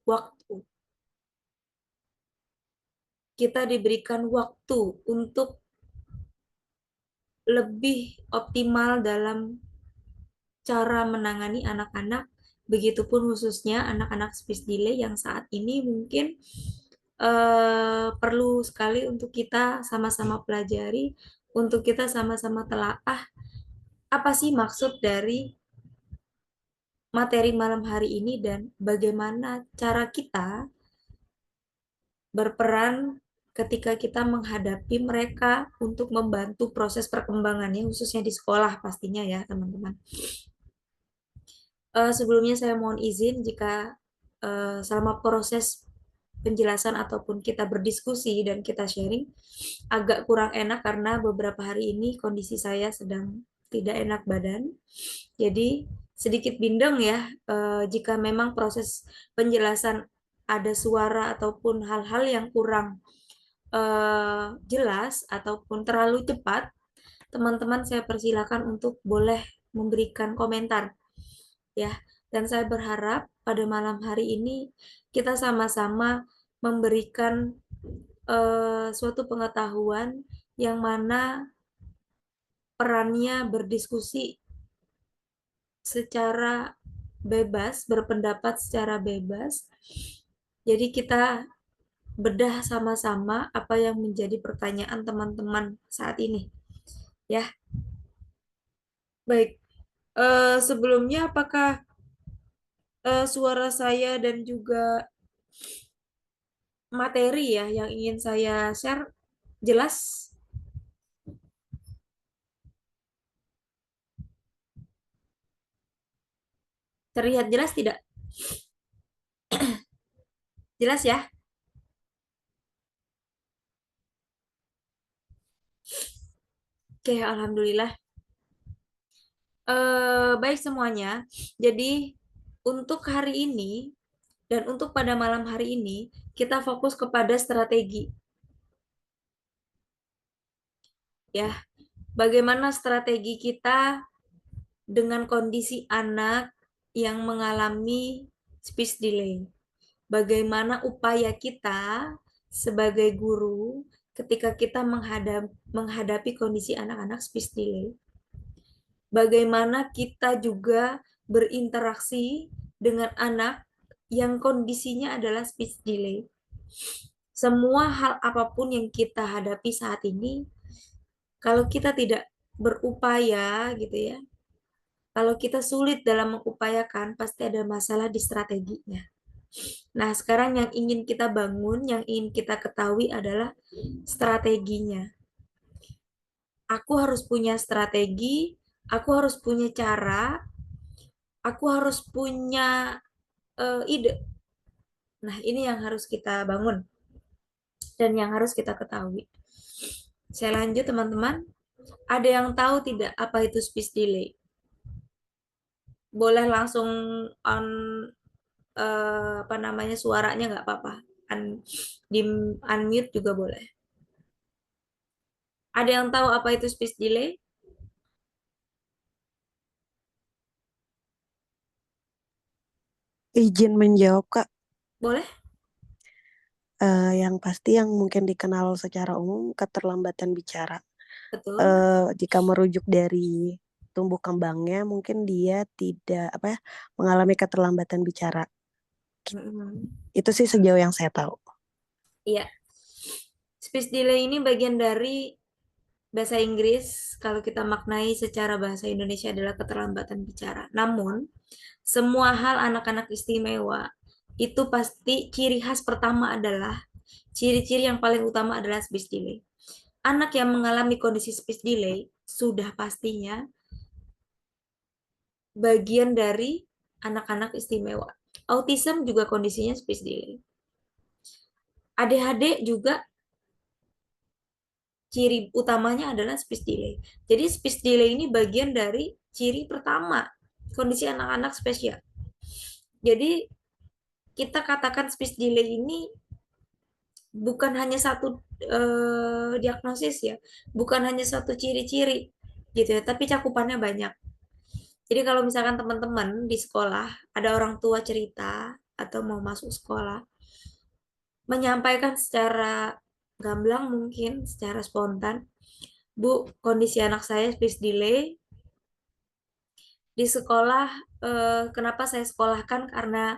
waktu. Kita diberikan waktu untuk lebih optimal dalam cara menangani anak-anak, begitupun khususnya anak-anak speech delay yang saat ini mungkin perlu sekali untuk kita sama-sama pelajari, untuk kita sama-sama telaah apa sih maksud dari materi malam hari ini dan bagaimana cara kita berperan ketika kita menghadapi mereka untuk membantu proses perkembangannya, khususnya di sekolah pastinya ya teman-teman. Sebelumnya saya mohon izin jika selama proses penjelasan ataupun kita berdiskusi dan kita sharing agak kurang enak karena beberapa hari ini kondisi saya sedang tidak enak badan. Jadi sedikit bindeng ya jika memang proses penjelasan ada suara ataupun hal-hal yang kurang jelas ataupun terlalu cepat, teman-teman saya persilakan untuk boleh memberikan komentar ya. Dan saya berharap pada malam hari ini kita sama-sama memberikan suatu pengetahuan yang mana perannya berdiskusi secara bebas, berpendapat secara bebas. Jadi kita bedah sama-sama apa yang menjadi pertanyaan teman-teman saat ini. Ya, baik. Sebelumnya apakah suara saya dan juga materi ya yang ingin saya share jelas? Terlihat jelas tidak? Jelas ya? Oke, alhamdulillah. Baik semuanya. Jadi untuk hari ini dan untuk pada malam hari ini kita fokus kepada strategi ya. Bagaimana strategi kita dengan kondisi anak yang mengalami speech delay. Bagaimana upaya kita sebagai guru ketika kita menghadapi kondisi anak-anak speech delay. Bagaimana kita juga berinteraksi dengan anak yang kondisinya adalah speech delay. Semua hal apapun yang kita hadapi saat ini, kalau kita tidak berupaya gitu ya, kalau kita sulit dalam mengupayakan, pasti ada masalah di strateginya. Nah, sekarang yang ingin kita bangun, yang ingin kita ketahui adalah strateginya. Aku harus punya strategi, aku harus punya cara, aku harus punya ide. Nah, ini yang harus kita bangun dan yang harus kita ketahui. Saya lanjut, teman-teman. Ada yang tahu tidak apa itu speech delay? Boleh langsung on apa namanya suaranya nggak apa-apa. Un, di unmute juga boleh. Ada yang tahu apa itu speech delay? Izin menjawab, Kak. Boleh? Yang pasti yang mungkin dikenal secara umum keterlambatan bicara. Betul. Jika merujuk dari tumbuh kembangnya, mungkin dia tidak apa ya mengalami keterlambatan bicara. Mm-mm. Itu sih sejauh yang saya tahu. Iya, speech delay ini bagian dari bahasa Inggris. Kalau kita maknai secara bahasa Indonesia adalah keterlambatan bicara. Namun, semua hal anak-anak istimewa itu pasti ciri khas pertama adalah ciri-ciri yang paling utama adalah speech delay. Anak yang mengalami kondisi speech delay sudah pastinya bagian dari anak-anak istimewa. Autism juga kondisinya speech delay. ADHD juga ciri utamanya adalah speech delay. Jadi speech delay ini bagian dari ciri pertama kondisi anak-anak spesial. Jadi kita katakan speech delay ini bukan hanya satu diagnosis ya, bukan hanya satu ciri-ciri gitu ya, tapi cakupannya banyak. Jadi kalau misalkan teman-teman di sekolah ada orang tua cerita atau mau masuk sekolah, menyampaikan secara gamblang mungkin, secara spontan, Bu, kondisi anak saya speech delay di sekolah. Kenapa saya sekolahkan? Karena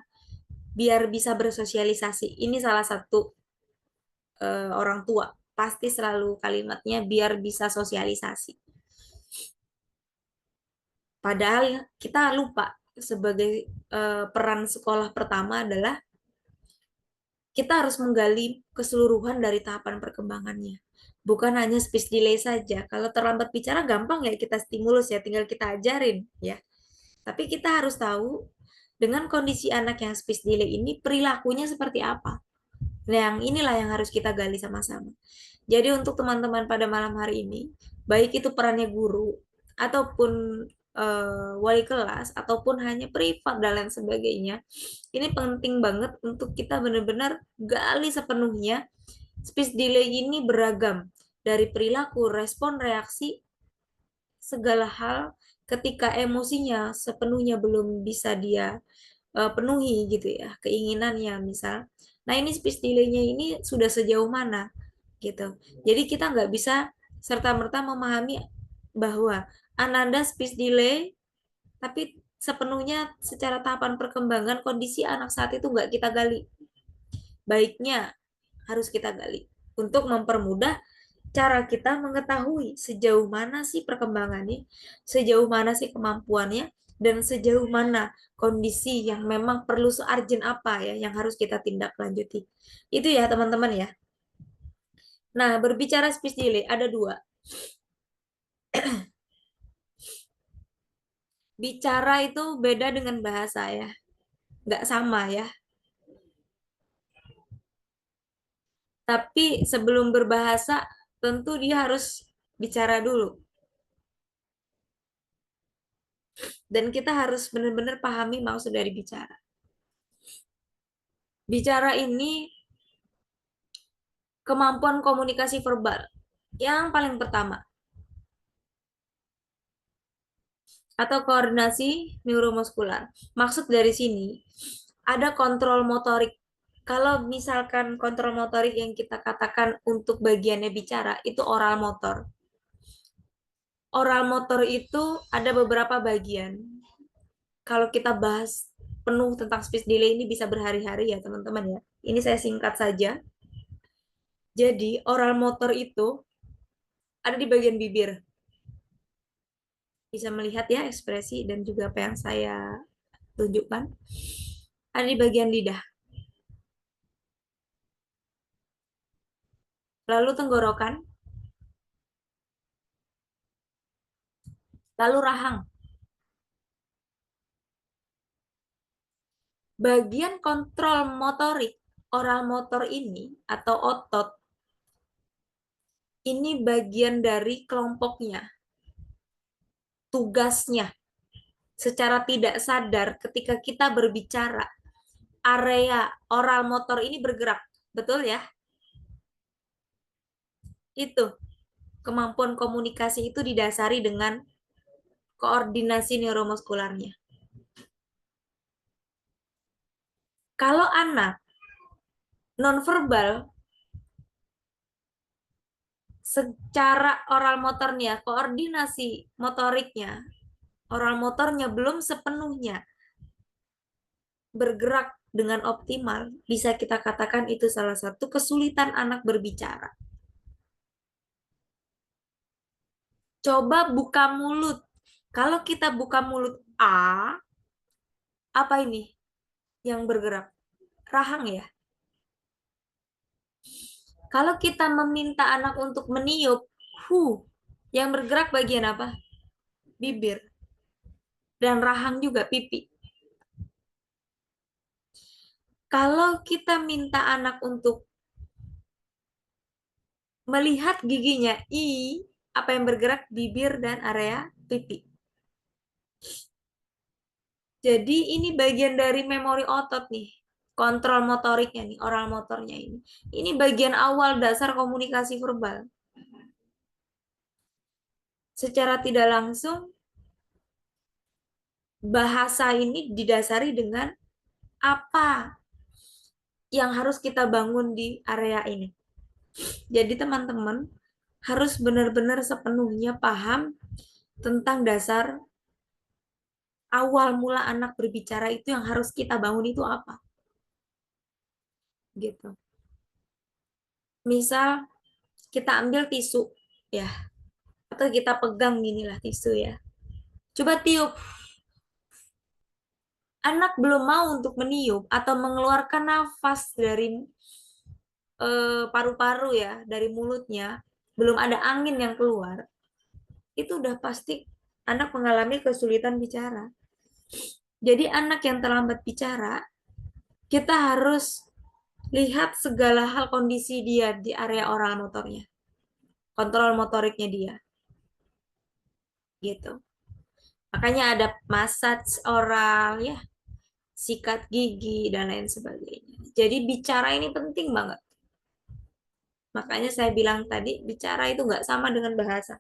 biar bisa bersosialisasi. Ini salah satu orang tua. Pasti selalu kalimatnya biar bisa sosialisasi. Padahal kita lupa sebagai peran sekolah pertama adalah kita harus menggali keseluruhan dari tahapan perkembangannya. Bukan hanya speech delay saja. Kalau terlambat bicara gampang ya kita stimulus ya, tinggal kita ajarin ya. Tapi kita harus tahu dengan kondisi anak yang speech delay ini perilakunya seperti apa. Nah, yang inilah yang harus kita gali sama-sama. Jadi untuk teman-teman pada malam hari ini, baik itu perannya guru ataupun wali kelas ataupun hanya privat dan lain sebagainya, ini penting banget untuk kita benar-benar gali sepenuhnya. Speech delay ini beragam dari perilaku, respon, reaksi, segala hal ketika emosinya sepenuhnya belum bisa dia penuhi gitu ya, keinginannya misal. Nah ini speech delay-nya ini sudah sejauh mana gitu. Jadi kita nggak bisa serta-merta memahami bahwa Ananda speech delay, tapi sepenuhnya secara tahapan perkembangan kondisi anak saat itu nggak kita gali. Baiknya harus kita gali untuk mempermudah cara kita mengetahui sejauh mana sih perkembangannya, sejauh mana sih kemampuannya, dan sejauh mana kondisi yang memang perlu searjen apa ya yang harus kita tindak lanjuti. Itu ya teman-teman ya. Nah, berbicara speech delay, ada dua. Bicara itu beda dengan bahasa ya. Nggak sama ya. Tapi sebelum berbahasa, tentu dia harus bicara dulu. Dan kita harus benar-benar pahami maksud dari bicara. Bicara ini kemampuan komunikasi verbal. Yang paling pertama, atau koordinasi neuromuskular. Maksud dari sini, ada kontrol motorik. Kalau misalkan kontrol motorik yang kita katakan untuk bagiannya bicara, itu oral motor. Oral motor itu ada beberapa bagian. Kalau kita bahas penuh tentang speech delay ini bisa berhari-hari ya teman-teman ya. Ini saya singkat saja. Jadi oral motor itu ada di bagian bibir. Bisa melihat ya ekspresi dan juga apa yang saya tunjukkan. Ada di bagian lidah. Lalu tenggorokan, lalu rahang. Bagian kontrol motorik oral motor ini atau otot ini bagian dari kelompoknya, tugasnya. Secara tidak sadar ketika kita berbicara, area oral motor ini bergerak. Betul ya? Itu kemampuan komunikasi itu didasari dengan koordinasi neuromuskularnya. Kalau anak nonverbal secara oral motornya, koordinasi motoriknya, oral motornya belum sepenuhnya bergerak dengan optimal, bisa kita katakan itu salah satu kesulitan anak berbicara. Coba buka mulut. Kalau kita buka mulut apa ini yang bergerak? Rahang ya. Kalau kita meminta anak untuk meniup, yang bergerak bagian apa? Bibir. Dan rahang juga pipi. Kalau kita minta anak untuk melihat giginya, apa yang bergerak? Bibir dan area pipi. Jadi ini bagian dari memori otot nih. Kontrol motoriknya nih, oral motornya ini. Ini bagian awal dasar komunikasi verbal. Secara tidak langsung, bahasa ini didasari dengan apa yang harus kita bangun di area ini. Jadi teman-teman harus benar-benar sepenuhnya paham tentang dasar awal mula anak berbicara itu yang harus kita bangun itu apa. Gitu. Misal kita ambil tisu ya, atau kita pegang inilah tisu ya. Coba tiup. Anak belum mau untuk meniup atau mengeluarkan nafas dari paru-paru ya, dari mulutnya, belum ada angin yang keluar, itu udah pasti anak mengalami kesulitan bicara. Jadi anak yang terlambat bicara, kita harus lihat segala hal kondisi dia di area oral motornya, kontrol motoriknya dia, gitu. Makanya ada massage oral ya, sikat gigi dan lain sebagainya. Jadi bicara ini penting banget. Makanya saya bilang tadi bicara itu nggak sama dengan bahasa.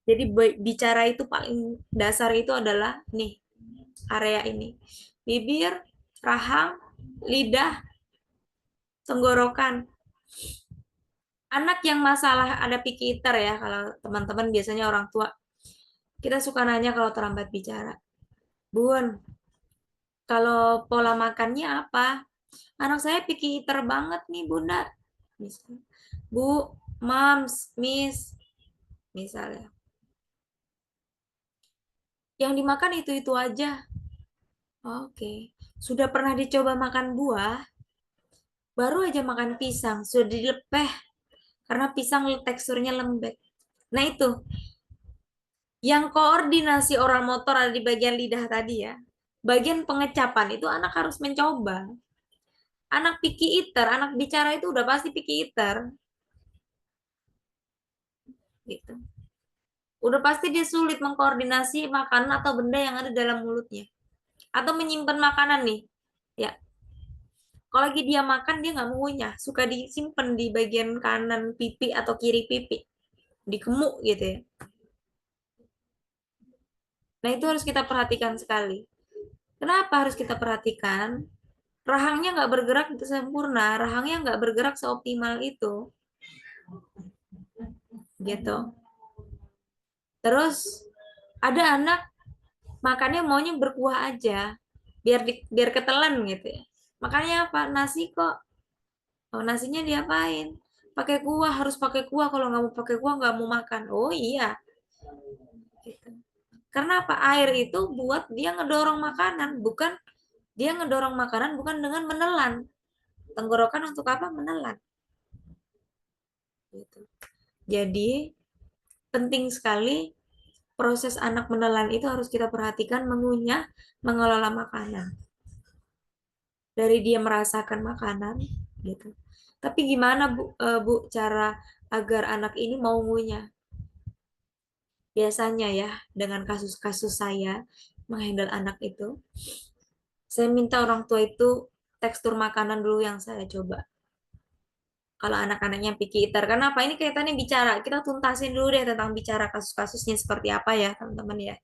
Jadi bicara itu paling dasar itu adalah nih area ini. Bibir, rahang, lidah, tenggorokan. Anak yang masalah ada picky eater ya, kalau teman-teman biasanya orang tua, kita suka nanya kalau terlambat bicara. Bun, kalau pola makannya apa? Anak saya picky eater banget nih, Bunda. Misalnya, Bu, Mams, Miss, misalnya. Yang dimakan itu-itu aja. Oke. Sudah pernah dicoba makan buah? Baru aja makan pisang, sudah dilepeh karena pisang teksturnya lembek. Nah itu, yang koordinasi oral motor ada di bagian lidah tadi ya. Bagian pengecapan itu anak harus mencoba. Anak picky eater, anak bicara itu udah pasti picky eater. Gitu. Udah pasti dia sulit mengkoordinasi makanan atau benda yang ada dalam mulutnya. Atau menyimpan makanan nih. Ya, kalau lagi dia makan dia nggak mau ngunyah, suka disimpan di bagian kanan pipi atau kiri pipi, di gemuk gitu ya. Nah itu harus kita perhatikan sekali. Kenapa harus kita perhatikan? Rahangnya nggak bergerak sempurna, rahangnya nggak bergerak seoptimal itu, gitu. Terus ada anak makannya maunya berkuah aja, biar ketelan gitu ya. Makanya apa? Nasi kok, oh, nasinya diapain? Pakai kuah, harus pakai kuah. Kalau nggak mau pakai kuah nggak mau makan. Oh iya, gitu. Karena apa? Air itu buat dia ngedorong makanan, bukan dengan menelan. Tenggorokan untuk apa? Menelan. Gitu. Jadi penting sekali proses anak menelan itu harus kita perhatikan, mengunyah, mengelola makanan. Dari dia merasakan makanan, gitu. Tapi gimana Bu, cara agar anak ini mau ngunyah? Biasanya ya, dengan kasus-kasus saya menghandle anak itu, saya minta orang tua itu tekstur makanan dulu yang saya coba. Kalau anak-anaknya picky eater, karena apa ini kaitannya bicara. Kita tuntasin dulu deh tentang bicara kasus-kasusnya seperti apa ya, teman-teman ya.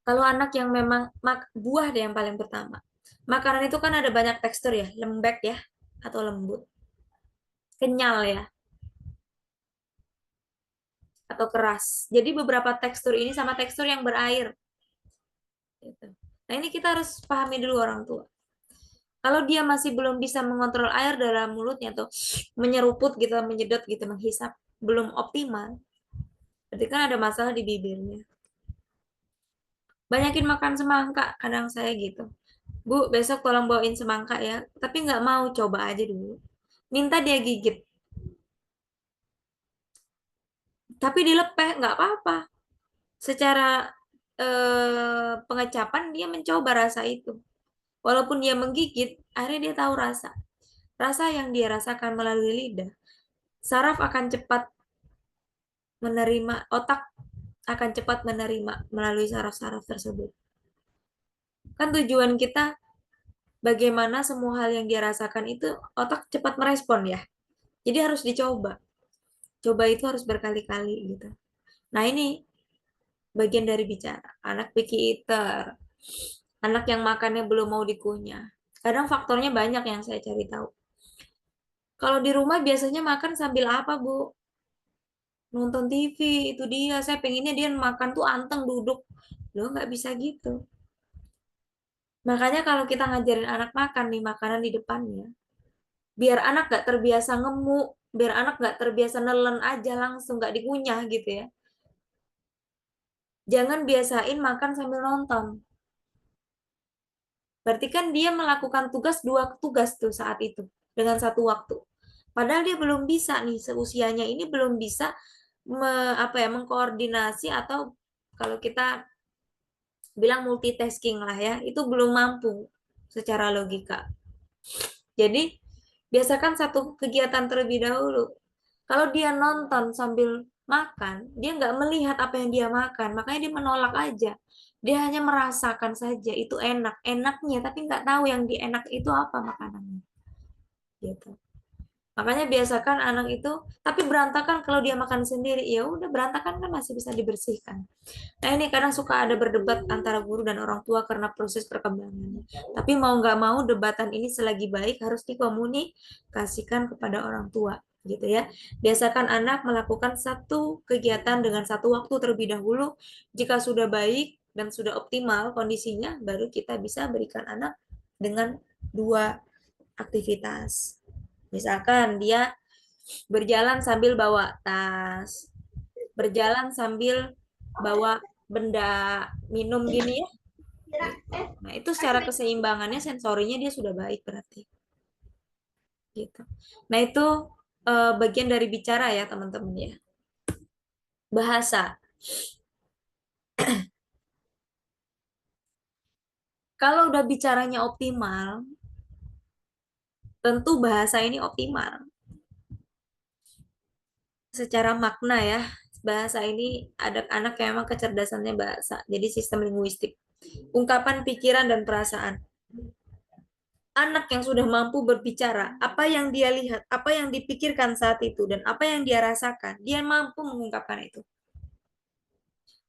Kalau anak yang memang buah deh yang paling pertama. Makanan itu kan ada banyak tekstur ya, lembek ya, atau lembut, kenyal ya, atau keras. Jadi beberapa tekstur ini sama tekstur yang berair. Gitu. Nah ini kita harus pahami dulu orang tua. Kalau dia masih belum bisa mengontrol air dalam mulutnya tuh menyeruput gitu, menyedot gitu, menghisap, belum optimal. Berarti kan ada masalah di bibirnya. Banyakin makan semangka, kadang saya gitu. Bu, besok tolong bawain semangka ya. Tapi nggak mau, coba aja dulu. Minta dia gigit. Tapi dilepeh, nggak apa-apa. Secara pengecapan dia mencoba rasa itu. Walaupun dia menggigit, akhirnya dia tahu rasa. Rasa yang dia rasakan melalui lidah. Saraf akan cepat menerima, otak akan cepat menerima melalui saraf-saraf tersebut. Kan tujuan kita bagaimana semua hal yang dia rasakan itu otak cepat merespon ya. Jadi harus dicoba. Coba itu harus berkali-kali gitu. Nah ini bagian dari bicara. Anak picky eater. Anak yang makannya belum mau dikunyah. Kadang faktornya banyak yang saya cari tahu. Kalau di rumah biasanya makan sambil apa, Bu? Nonton TV, itu dia. Saya pengennya dia makan tuh anteng duduk. Loh, nggak bisa gitu. Makanya kalau kita ngajarin anak makan nih, makanan di depannya, biar anak nggak terbiasa ngemuk, biar anak nggak terbiasa nelen aja langsung, nggak dikunyah gitu ya. Jangan biasain makan sambil nonton. Berarti kan dia melakukan tugas dua tugas tuh saat itu dengan satu waktu. Padahal dia belum bisa nih seusianya ini belum bisa mengkoordinasi atau kalau kita bilang multitasking lah ya, itu belum mampu secara logika. Jadi biasakan satu kegiatan terlebih dahulu. Kalau dia nonton sambil makan, dia nggak melihat apa yang dia makan, makanya dia menolak aja. Dia hanya merasakan saja itu enak, enaknya, tapi nggak tahu yang di enak itu apa makanannya. Gitu. Makanya biasakan anak itu, tapi berantakan kalau dia makan sendiri, ya udah berantakan kan masih bisa dibersihkan. Nah ini kadang suka ada berdebat antara guru dan orang tua karena proses perkembangannya. Tapi mau nggak mau debatan ini selagi baik harus dikomunikasikan kepada orang tua gitu ya. Biasakan anak melakukan satu kegiatan dengan satu waktu terlebih dahulu. Jika sudah baik dan sudah optimal kondisinya, baru kita bisa berikan anak dengan dua aktivitas. Misalkan dia berjalan sambil bawa tas, berjalan sambil bawa benda minum gini ya. Nah, itu secara keseimbangannya sensorinya dia sudah baik berarti. Gitu. Nah, itu bagian dari bicara ya, teman-teman ya. Bahasa. Kalau udah bicaranya optimal, tentu bahasa ini optimal. Secara makna ya, bahasa ini ada anak yang memang kecerdasannya bahasa. Jadi sistem linguistik. Ungkapan pikiran dan perasaan. Anak yang sudah mampu berbicara, apa yang dia lihat, apa yang dipikirkan saat itu, dan apa yang dia rasakan, dia mampu mengungkapkan itu.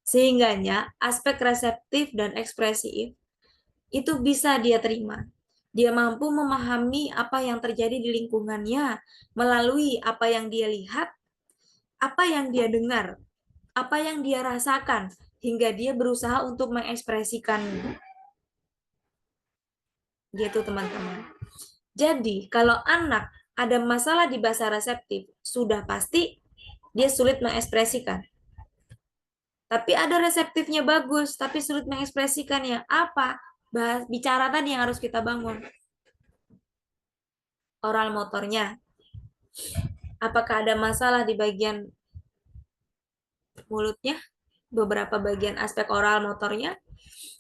Sehingganya aspek reseptif dan ekspresif itu bisa dia terima. Dia mampu memahami apa yang terjadi di lingkungannya melalui apa yang dia lihat, apa yang dia dengar, apa yang dia rasakan, hingga dia berusaha untuk mengekspresikannya. Gitu teman-teman. Jadi, kalau anak ada masalah di bahasa reseptif, sudah pasti dia sulit mengekspresikan. Tapi ada reseptifnya bagus, tapi sulit mengekspresikannya. Apa? Bicara tadi yang harus kita bangun. Oral motornya. Apakah ada masalah di bagian mulutnya? Beberapa bagian aspek oral motornya?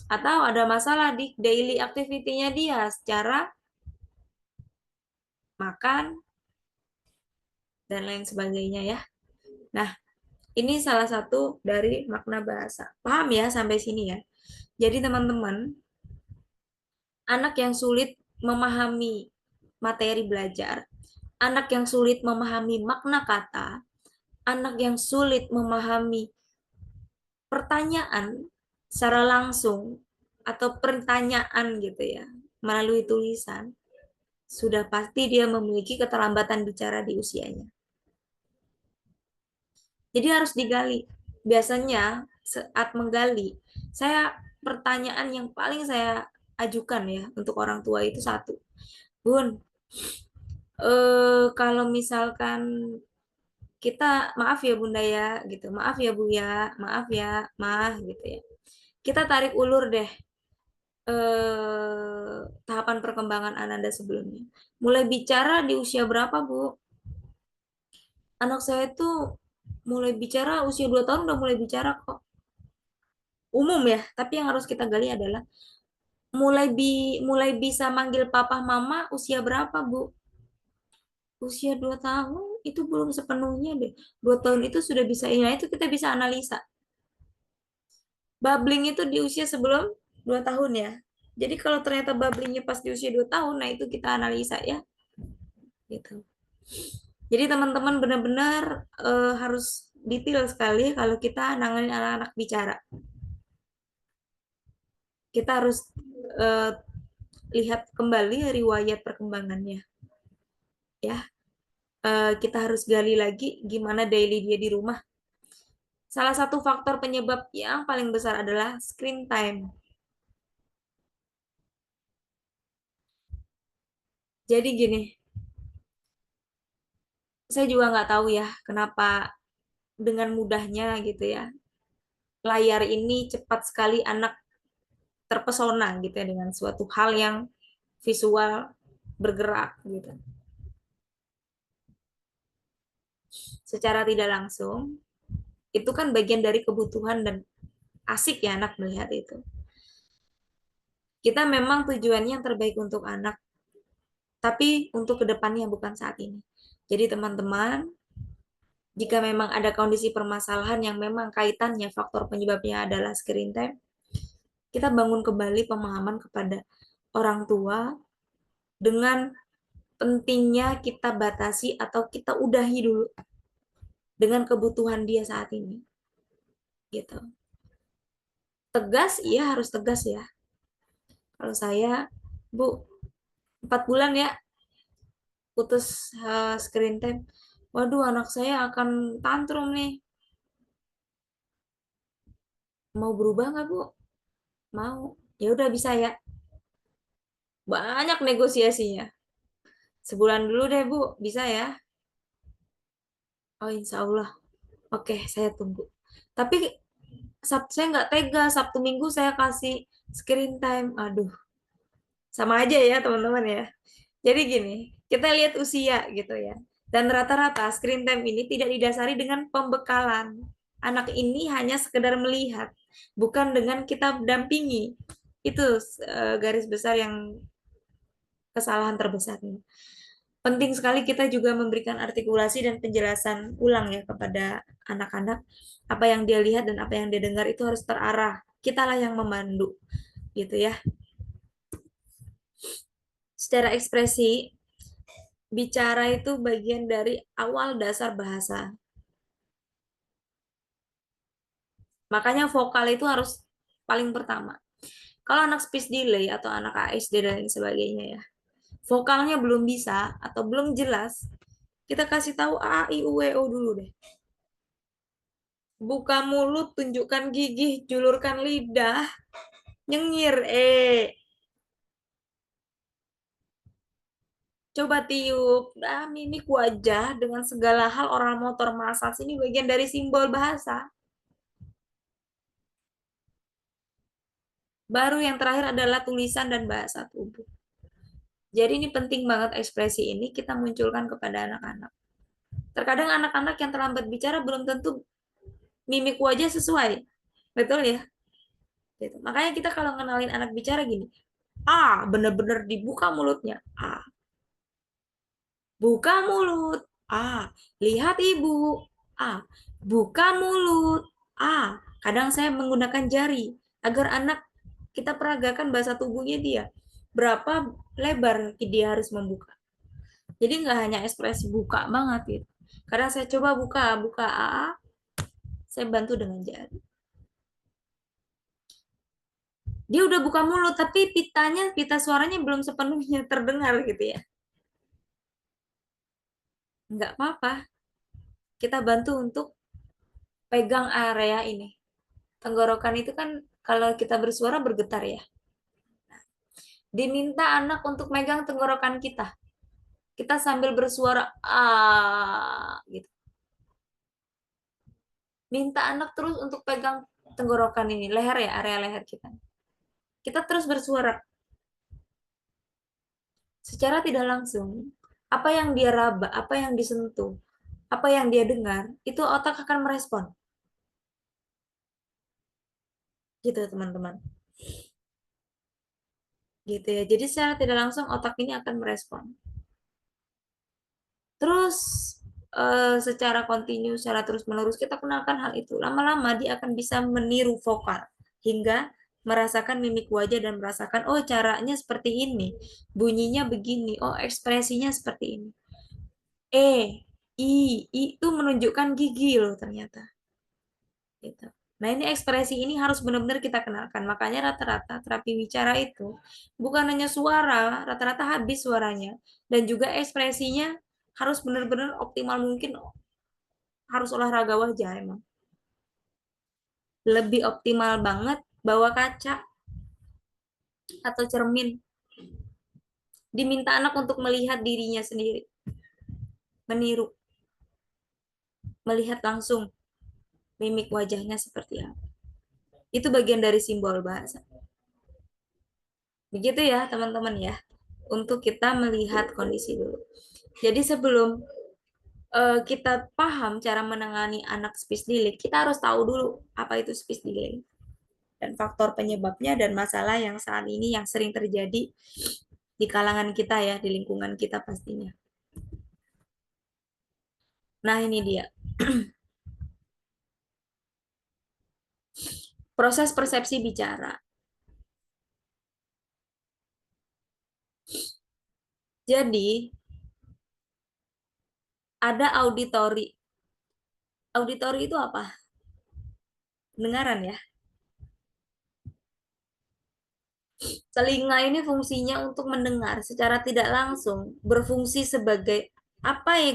Atau ada masalah di daily activity-nya dia secara makan dan lain sebagainya ya. Nah, ini salah satu dari makna bahasa. Paham ya sampai sini ya? Jadi teman-teman, anak yang sulit memahami materi belajar, anak yang sulit memahami makna kata, anak yang sulit memahami pertanyaan secara langsung atau pertanyaan gitu ya, melalui tulisan, sudah pasti dia memiliki keterlambatan bicara di usianya. Jadi harus digali. Biasanya saat menggali, saya pertanyaan yang paling saya ajukan ya untuk orang tua itu satu. Bun, kalau misalkan kita maaf ya Bunda ya gitu, maaf ya Bu ya, maaf ya Mah gitu ya. Kita tarik ulur deh tahapan perkembangan Ananda sebelumnya. Mulai bicara di usia berapa Bu? Anak saya tuh mulai bicara usia 2 tahun udah mulai bicara kok. Umum ya, tapi yang harus kita gali adalah mulai bisa manggil papa mama usia berapa, Bu? Usia 2 tahun itu belum sepenuhnya deh. 2 tahun itu sudah bisa, ya itu kita bisa analisa. Babbling itu di usia sebelum 2 tahun ya. Jadi kalau ternyata babblingnya pas di usia 2 tahun, nah itu kita analisa ya. Gitu. Jadi teman-teman benar-benar harus detail sekali kalau kita nanganin anak-anak bicara. Kita harus eh, lihat kembali riwayat perkembangannya ya. Kita harus gali lagi gimana daily dia di rumah. Salah satu faktor penyebab yang paling besar adalah screen time. Jadi gini, saya juga nggak tahu ya kenapa dengan mudahnya gitu ya, layar ini cepat sekali anak terpesona gitu ya dengan suatu hal yang visual bergerak gitu. Secara tidak langsung, itu kan bagian dari kebutuhan dan asik ya anak melihat itu. Kita memang tujuannya yang terbaik untuk anak, tapi untuk kedepannya bukan saat ini. Jadi teman-teman, jika memang ada kondisi permasalahan yang memang kaitannya faktor penyebabnya adalah screen time, kita bangun kembali pemahaman kepada orang tua dengan pentingnya kita batasi atau kita udahi dulu dengan kebutuhan dia saat ini. Gitu. Tegas, iya harus tegas ya. Kalau saya, Bu, 4 bulan ya putus screen time. Waduh, anak saya akan tantrum nih. Mau berubah nggak, Bu? Mau. Ya udah bisa ya. Banyak negosiasinya. Sebulan dulu deh, Bu. Bisa ya? Oh, insya Allah. Oke, saya tunggu. Tapi Sabtu saya nggak tega. Sabtu Minggu saya kasih screen time. Aduh, sama aja ya teman-teman ya. Jadi gini, kita lihat usia gitu ya. Dan rata-rata screen time ini tidak didasari dengan pembekalan. Anak ini hanya sekedar melihat, bukan dengan kita dampingi. Itu garis besar yang kesalahan terbesarnya. Penting sekali kita juga memberikan artikulasi dan penjelasan ulang ya kepada anak-anak. Apa yang dia lihat dan apa yang dia dengar itu harus terarah. Kitalah yang memandu, gitu ya. Secara ekspresi, bicara itu bagian dari awal dasar bahasa. Makanya vokal itu harus paling pertama. Kalau anak speech delay atau anak ASD dan lain sebagainya ya, vokalnya belum bisa atau belum jelas, kita kasih tahu A, I, U, E, O dulu deh. Buka mulut, tunjukkan gigi, julurkan lidah, nyengir, coba tiup, mimik wajah dengan segala hal oral motor massage ini bagian dari simbol bahasa. Baru yang terakhir adalah tulisan dan bahasa tubuh. Jadi ini penting banget ekspresi ini kita munculkan kepada anak-anak. Terkadang anak-anak yang terlambat bicara belum tentu mimik wajah sesuai. Betul ya? Gitu. Makanya kita kalau ngenalin anak bicara gini, bener-bener dibuka mulutnya. Buka mulut. Lihat ibu. Buka mulut. Kadang saya menggunakan jari agar anak kita peragakan bahasa tubuhnya dia. Berapa lebar dia harus membuka. Jadi nggak hanya ekspresi buka banget gitu. Karena saya coba buka, buka saya bantu dengan jari. Dia udah buka mulut, tapi pita suaranya belum sepenuhnya terdengar gitu ya. Nggak apa-apa, kita bantu untuk pegang area ini. Tenggorokan itu kan kalau kita bersuara bergetar ya. Diminta anak untuk megang tenggorokan kita. Kita sambil bersuara gitu. Minta anak terus untuk pegang tenggorokan ini, leher ya, area leher kita. Kita terus bersuara secara tidak langsung. Apa yang dia raba, apa yang disentuh, apa yang dia dengar, itu otak akan merespon. Gitu teman-teman. Gitu ya. Jadi secara tidak langsung otak ini akan merespon. Terus secara kontinu, secara terus-menerus kita kenalkan hal itu. Lama-lama dia akan bisa meniru vokal hingga merasakan mimik wajah dan merasakan oh caranya seperti ini, bunyinya begini, oh ekspresinya seperti ini. E, I itu menunjukkan gigi loh ternyata. Gitu. Nah, ini ekspresi ini harus benar-benar kita kenalkan. Makanya rata-rata terapi bicara itu bukan hanya suara, rata-rata habis suaranya. Dan juga ekspresinya harus benar-benar optimal mungkin, harus olahraga wajah emang. Lebih optimal banget bawa kaca atau cermin. Diminta anak untuk melihat dirinya sendiri, meniru, melihat langsung mimik wajahnya seperti apa. Itu bagian dari simbol bahasa. Begitu ya, teman-teman ya. Untuk kita melihat kondisi dulu. Jadi sebelum kita paham cara menangani anak speech delay, kita harus tahu dulu apa itu speech delay dan faktor penyebabnya dan masalah yang saat ini yang sering terjadi di kalangan kita ya, di lingkungan kita pastinya. Nah, ini dia. Proses persepsi bicara. Jadi, ada auditori. Auditori itu apa? Pendengaran ya. Telinga ini fungsinya untuk mendengar secara tidak langsung, berfungsi sebagai apa ya,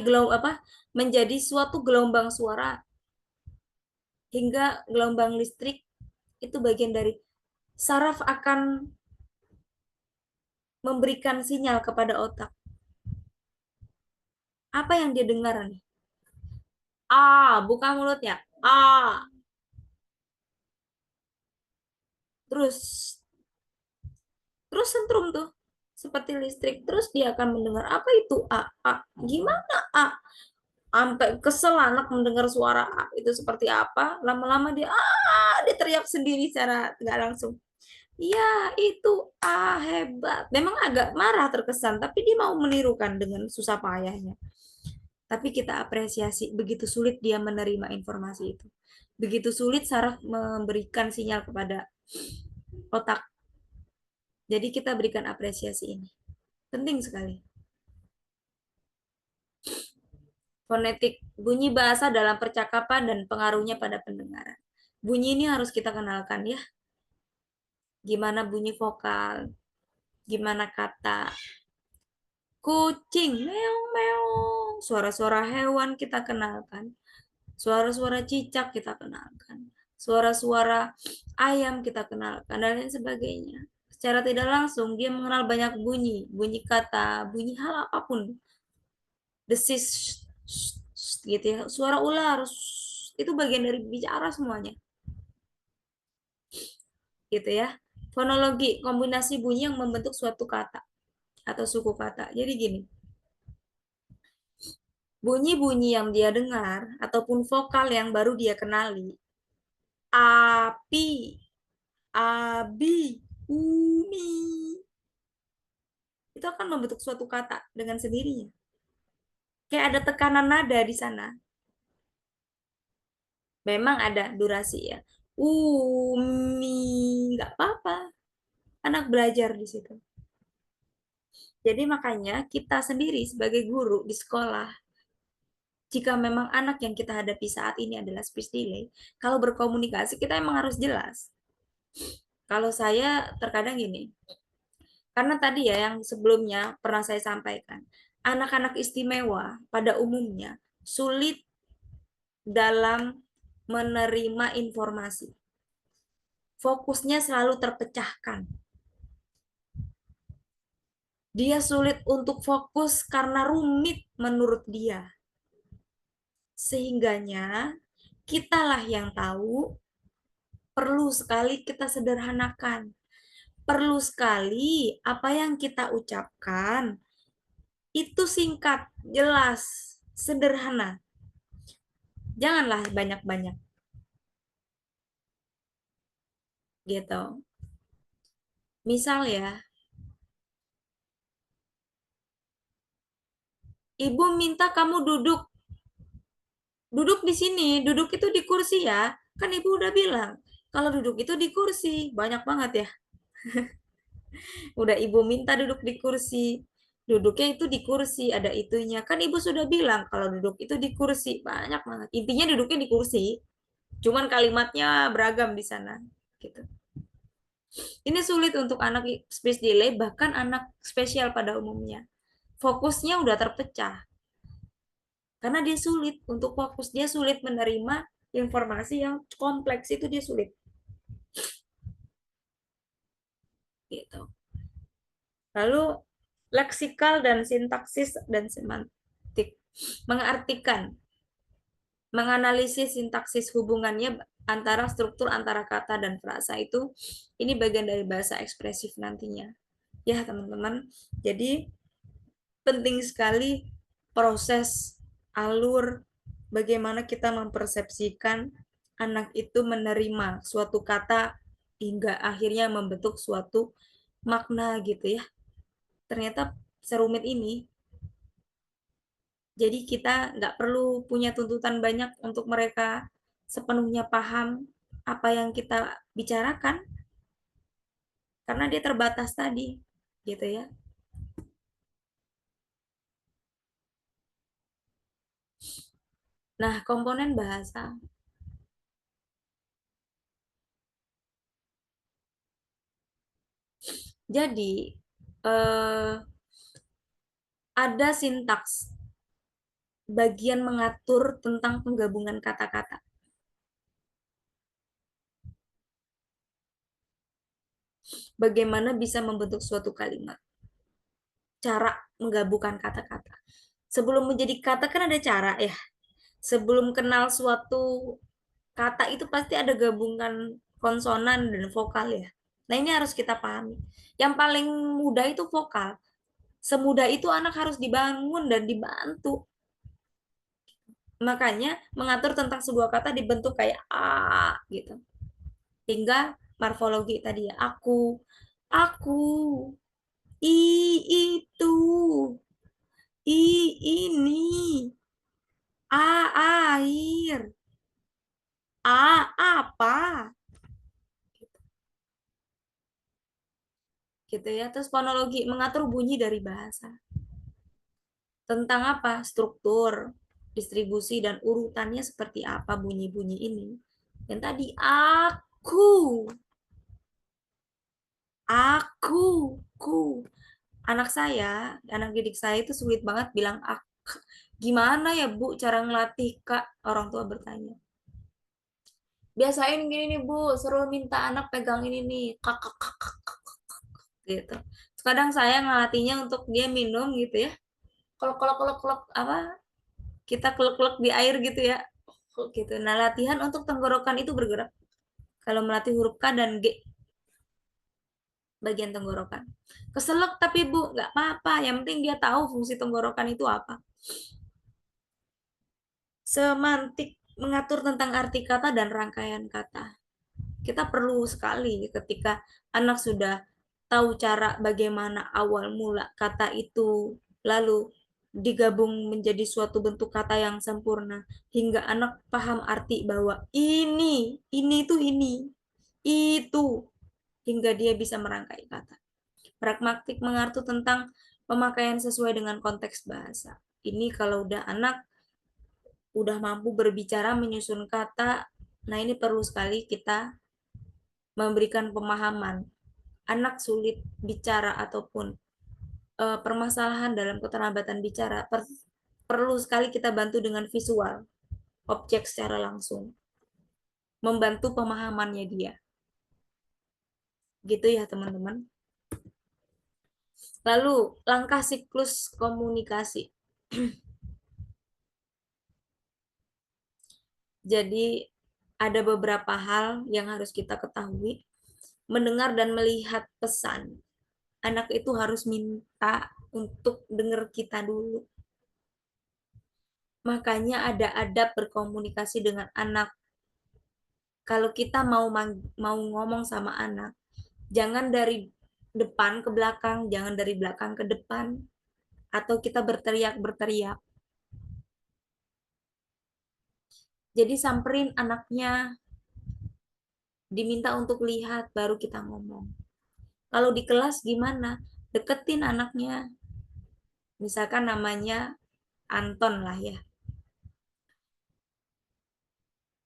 menjadi suatu gelombang suara hingga gelombang listrik itu bagian dari saraf akan memberikan sinyal kepada otak. Apa yang dia dengar nih? Buka mulutnya. Terus terus sentrum tuh seperti listrik. Terus dia akan mendengar apa itu gimana sampai kesel anak mendengar suara itu seperti apa. Lama-lama dia teriak sendiri secara nggak langsung. Iya, itu hebat. Memang agak marah terkesan, tapi dia mau menirukan dengan susah payahnya. Tapi kita apresiasi, begitu sulit dia menerima informasi itu. Begitu sulit saraf memberikan sinyal kepada otak. Jadi kita berikan apresiasi ini. Penting sekali. Fonetik, bunyi bahasa dalam percakapan dan pengaruhnya pada pendengaran. Bunyi ini harus kita kenalkan ya. Gimana bunyi vokal, gimana kata. Kucing, meong, meong. Suara-suara hewan kita kenalkan. Suara-suara cicak kita kenalkan. Suara-suara ayam kita kenalkan, dan lain sebagainya. Secara tidak langsung, dia mengenal banyak bunyi. Bunyi kata, bunyi hal apapun. Desis, gitu ya. Suara ular, itu bagian dari bicara semuanya. Gitu ya. Fonologi, kombinasi bunyi yang membentuk suatu kata atau suku kata. Jadi gini, bunyi-bunyi yang dia dengar ataupun vokal yang baru dia kenali. Api, abi, umi. Itu akan membentuk suatu kata dengan sendirinya. Kayak ada tekanan nada di sana. Memang ada durasi ya. Umi, nggak apa-apa. Anak belajar di situ. Jadi makanya kita sendiri sebagai guru di sekolah, jika memang anak yang kita hadapi saat ini adalah speech delay, kalau berkomunikasi kita emang harus jelas. Kalau saya terkadang gini, karena tadi ya yang sebelumnya pernah saya sampaikan, anak-anak istimewa pada umumnya sulit dalam menerima informasi. Fokusnya selalu terpecahkan. Dia sulit untuk fokus karena rumit menurut dia. Sehingganya kitalah yang tahu, perlu sekali kita sederhanakan. Perlu sekali apa yang kita ucapkan itu singkat, jelas, sederhana. Janganlah banyak-banyak gitu. Misal ya, ibu minta kamu duduk. Duduk di sini, duduk itu di kursi ya. Kan ibu udah bilang, kalau duduk itu di kursi. Banyak banget ya. Udah ibu minta duduk di kursi. Duduknya itu di kursi, ada itunya. Kan ibu sudah bilang kalau duduk itu di kursi. Banyak banget. Intinya duduknya di kursi. Cuman kalimatnya beragam di sana gitu. Ini sulit untuk anak speech delay, bahkan anak spesial pada umumnya. Fokusnya udah terpecah karena dia sulit untuk fokus, dia sulit menerima informasi yang kompleks, itu dia sulit gitu. Lalu leksikal dan sintaksis dan semantik, mengartikan, menganalisis sintaksis hubungannya antara struktur antara kata dan frasa itu, ini bagian dari bahasa ekspresif nantinya ya teman-teman. Jadi penting sekali proses, alur, bagaimana kita mempersepsikan anak itu menerima suatu kata hingga akhirnya membentuk suatu makna gitu ya. Ternyata serumit ini. Jadi kita nggak perlu punya tuntutan banyak untuk mereka sepenuhnya paham apa yang kita bicarakan, karena dia terbatas tadi, gitu ya. Nah, komponen bahasa. Jadi, eh, ada sintaks, bagian mengatur tentang penggabungan kata-kata. Bagaimana bisa membentuk suatu kalimat. Cara menggabungkan kata-kata. Sebelum menjadi kata kan ada cara ya. Sebelum kenal suatu kata itu pasti ada gabungan konsonan dan vokal ya. Nah, ini harus kita pahami. Yang paling mudah itu vokal. Semudah itu anak harus dibangun dan dibantu. Makanya mengatur tentang sebuah kata dibentuk kayak a gitu. Hingga morfologi tadi ya. Aku, i itu, i ini, a air, a apa gitu ya. Terus fonologi mengatur bunyi dari bahasa. Tentang apa? Struktur, distribusi dan urutannya seperti apa bunyi-bunyi ini. Dan tadi aku. Anak saya, anak didik saya itu sulit banget bilang ak. Gimana ya Bu cara ngelatih Kak? Orang tua bertanya. Biasain gini nih Bu, suruh minta anak pegang ini nih, kak gitu. Kadang saya ngelatihnya untuk dia minum gitu ya. Kelok apa? Kita kelek-kelek di air gitu ya. Gitu. Nah, latihan untuk tenggorokan itu bergerak. Kalau melatih huruf K dan G bagian tenggorokan. Keselak tapi Bu, nggak apa-apa. Yang penting dia tahu fungsi tenggorokan itu apa. Semantik mengatur tentang arti kata dan rangkaian kata. Kita perlu sekali ketika anak sudah tahu cara bagaimana awal mula kata itu, lalu digabung menjadi suatu bentuk kata yang sempurna, hingga anak paham arti bahwa ini itu ini, itu, hingga dia bisa merangkai kata. Pragmatik mengatur tentang pemakaian sesuai dengan konteks bahasa. Ini kalau udah anak udah mampu berbicara menyusun kata, nah ini perlu sekali kita memberikan pemahaman. Anak sulit bicara ataupun permasalahan dalam keterlambatan bicara, perlu sekali kita bantu dengan visual, objek secara langsung, membantu pemahamannya dia. Gitu ya teman-teman. Lalu langkah siklus komunikasi. Jadi ada beberapa hal yang harus kita ketahui. Mendengar dan melihat pesan. Anak itu harus minta untuk dengar kita dulu. Makanya ada adab berkomunikasi dengan anak. Kalau kita mau ngomong sama anak, jangan dari depan ke belakang, jangan dari belakang ke depan, atau kita berteriak-berteriak. Jadi samperin anaknya, diminta untuk lihat, baru kita ngomong. Kalau di kelas gimana? Deketin anaknya. Misalkan namanya Anton lah ya.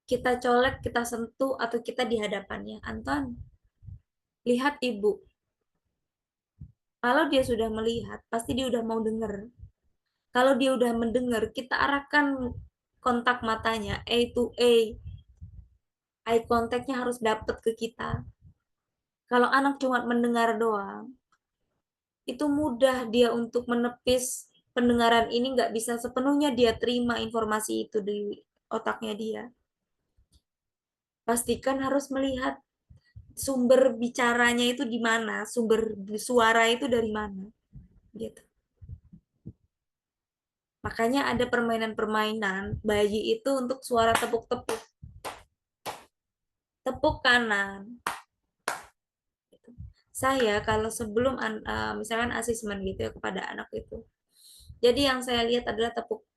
kita colek, kita sentuh, atau kita di hadapannya. Anton, lihat ibu. Kalau dia sudah melihat, pasti dia udah mau dengar. Kalau dia udah mendengar, kita arahkan kontak matanya, A to A. Eye contact-nya harus dapet ke kita. Kalau anak cuma mendengar doang, itu mudah dia untuk menepis pendengaran ini, nggak bisa sepenuhnya dia terima informasi itu di otaknya dia. Pastikan harus melihat sumber bicaranya itu di mana, sumber suara itu dari mana, gitu. Makanya ada permainan-permainan bayi itu untuk suara tepuk-tepuk, tepuk kanan. Saya kalau sebelum misalkan asesmen gitu ya kepada anak itu, jadi yang saya lihat adalah tepuk.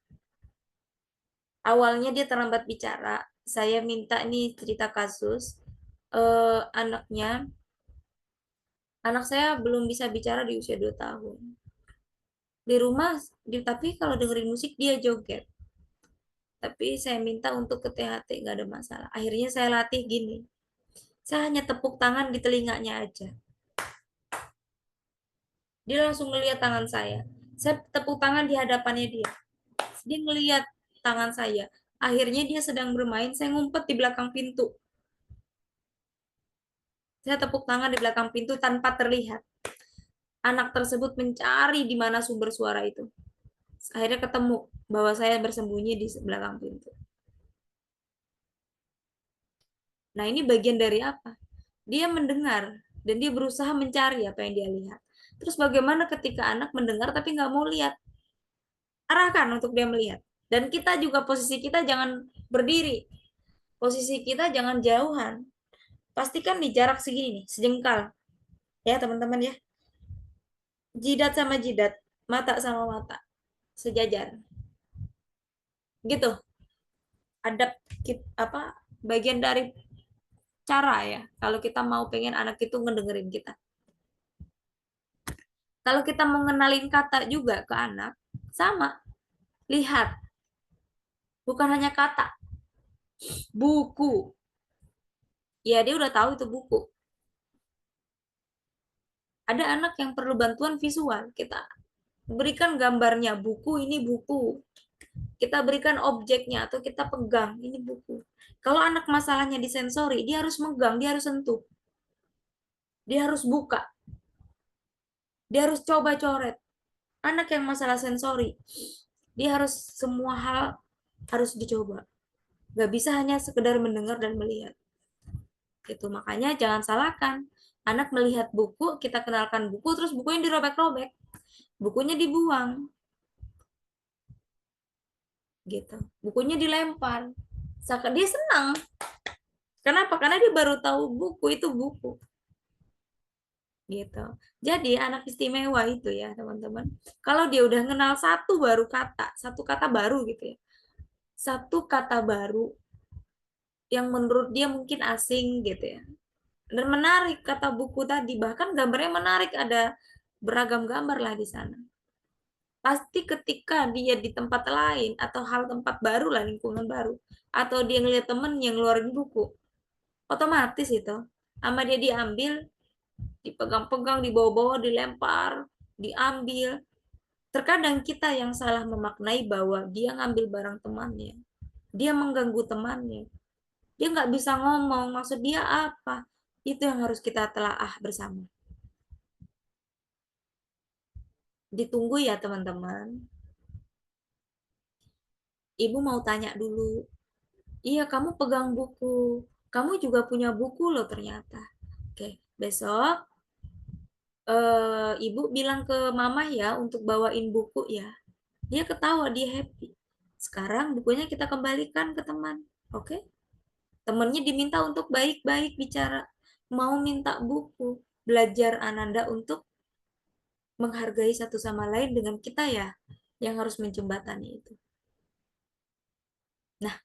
Awalnya dia terlambat bicara. Saya minta nih cerita kasus anaknya, anak saya belum bisa bicara di usia 2 tahun. Di rumah, tapi kalau dengerin musik dia joget. Tapi saya minta untuk ke THT, nggak ada masalah. Akhirnya saya latih gini. Saya hanya tepuk tangan di telinganya aja. Dia langsung ngeliat tangan saya. Saya tepuk tangan di hadapannya dia. Dia ngeliat tangan saya. Akhirnya dia sedang bermain, saya ngumpet di belakang pintu. Saya tepuk tangan di belakang pintu tanpa terlihat. Anak tersebut mencari di mana sumber suara itu. Akhirnya ketemu bahwa saya bersembunyi di belakang pintu. Nah, ini bagian dari apa? Dia mendengar dan dia berusaha mencari apa yang dia lihat. Terus bagaimana ketika anak mendengar tapi nggak mau lihat? Arahkan untuk dia melihat. Dan kita juga posisi kita jangan berdiri. Posisi kita jangan jauhan. Pastikan di jarak segini nih, sejengkal. Ya, teman-teman ya. Jidat sama jidat, mata sama mata, sejajar. Gitu. Ada apa bagian dari cara ya kalau kita mau pengen anak itu ngedengerin kita. Kalau kita mau ngenalin kata juga ke anak, sama, lihat, bukan hanya kata, buku. Ya dia udah tahu itu buku. Ada anak yang perlu bantuan visual, kita berikan gambarnya, buku ini buku. Kita berikan objeknya atau kita pegang, ini buku. Kalau anak masalahnya di sensori, dia harus megang, dia harus sentuh, dia harus buka, dia harus coba coret. Anak yang masalah sensori, dia harus semua hal harus dicoba. Gak bisa hanya sekedar mendengar dan melihat. Gitu. Makanya jangan salahkan. Anak melihat buku, kita kenalkan buku, terus bukunya dirobek-robek. Bukunya dibuang. Gitu. Bukunya dilempar. Dia senang. Kenapa? Karena dia baru tahu buku itu buku. Gitu. Jadi anak istimewa itu ya teman-teman. Kalau dia udah kenal satu kata baru gitu ya. Satu kata baru yang menurut dia mungkin asing gitu ya. Dan menarik kata buku tadi, bahkan gambarnya menarik, ada beragam gambar lah di sana. Pasti ketika dia di tempat lain atau hal tempat baru lah, lingkungan baru, atau dia ngeliat temen yang ngeluarin buku, otomatis itu sama dia diambil, dipegang-pegang, dibawa-bawa, dilempar, diambil. Terkadang kita yang salah memaknai bahwa dia ngambil barang temannya, dia mengganggu temannya, dia nggak bisa ngomong, maksud dia apa? Itu yang harus kita telaah bersama. Ditunggu ya teman-teman. Ibu mau tanya dulu. Iya, kamu pegang buku. Kamu juga punya buku loh ternyata. Oke, besok ibu bilang ke mama ya untuk bawain buku ya. Dia ketawa, dia happy. Sekarang bukunya kita kembalikan ke teman. Oke? Temannya diminta untuk baik-baik bicara. Mau minta buku. Belajar Ananda untuk menghargai satu sama lain dengan kita ya. Yang harus menjembatani itu. Nah,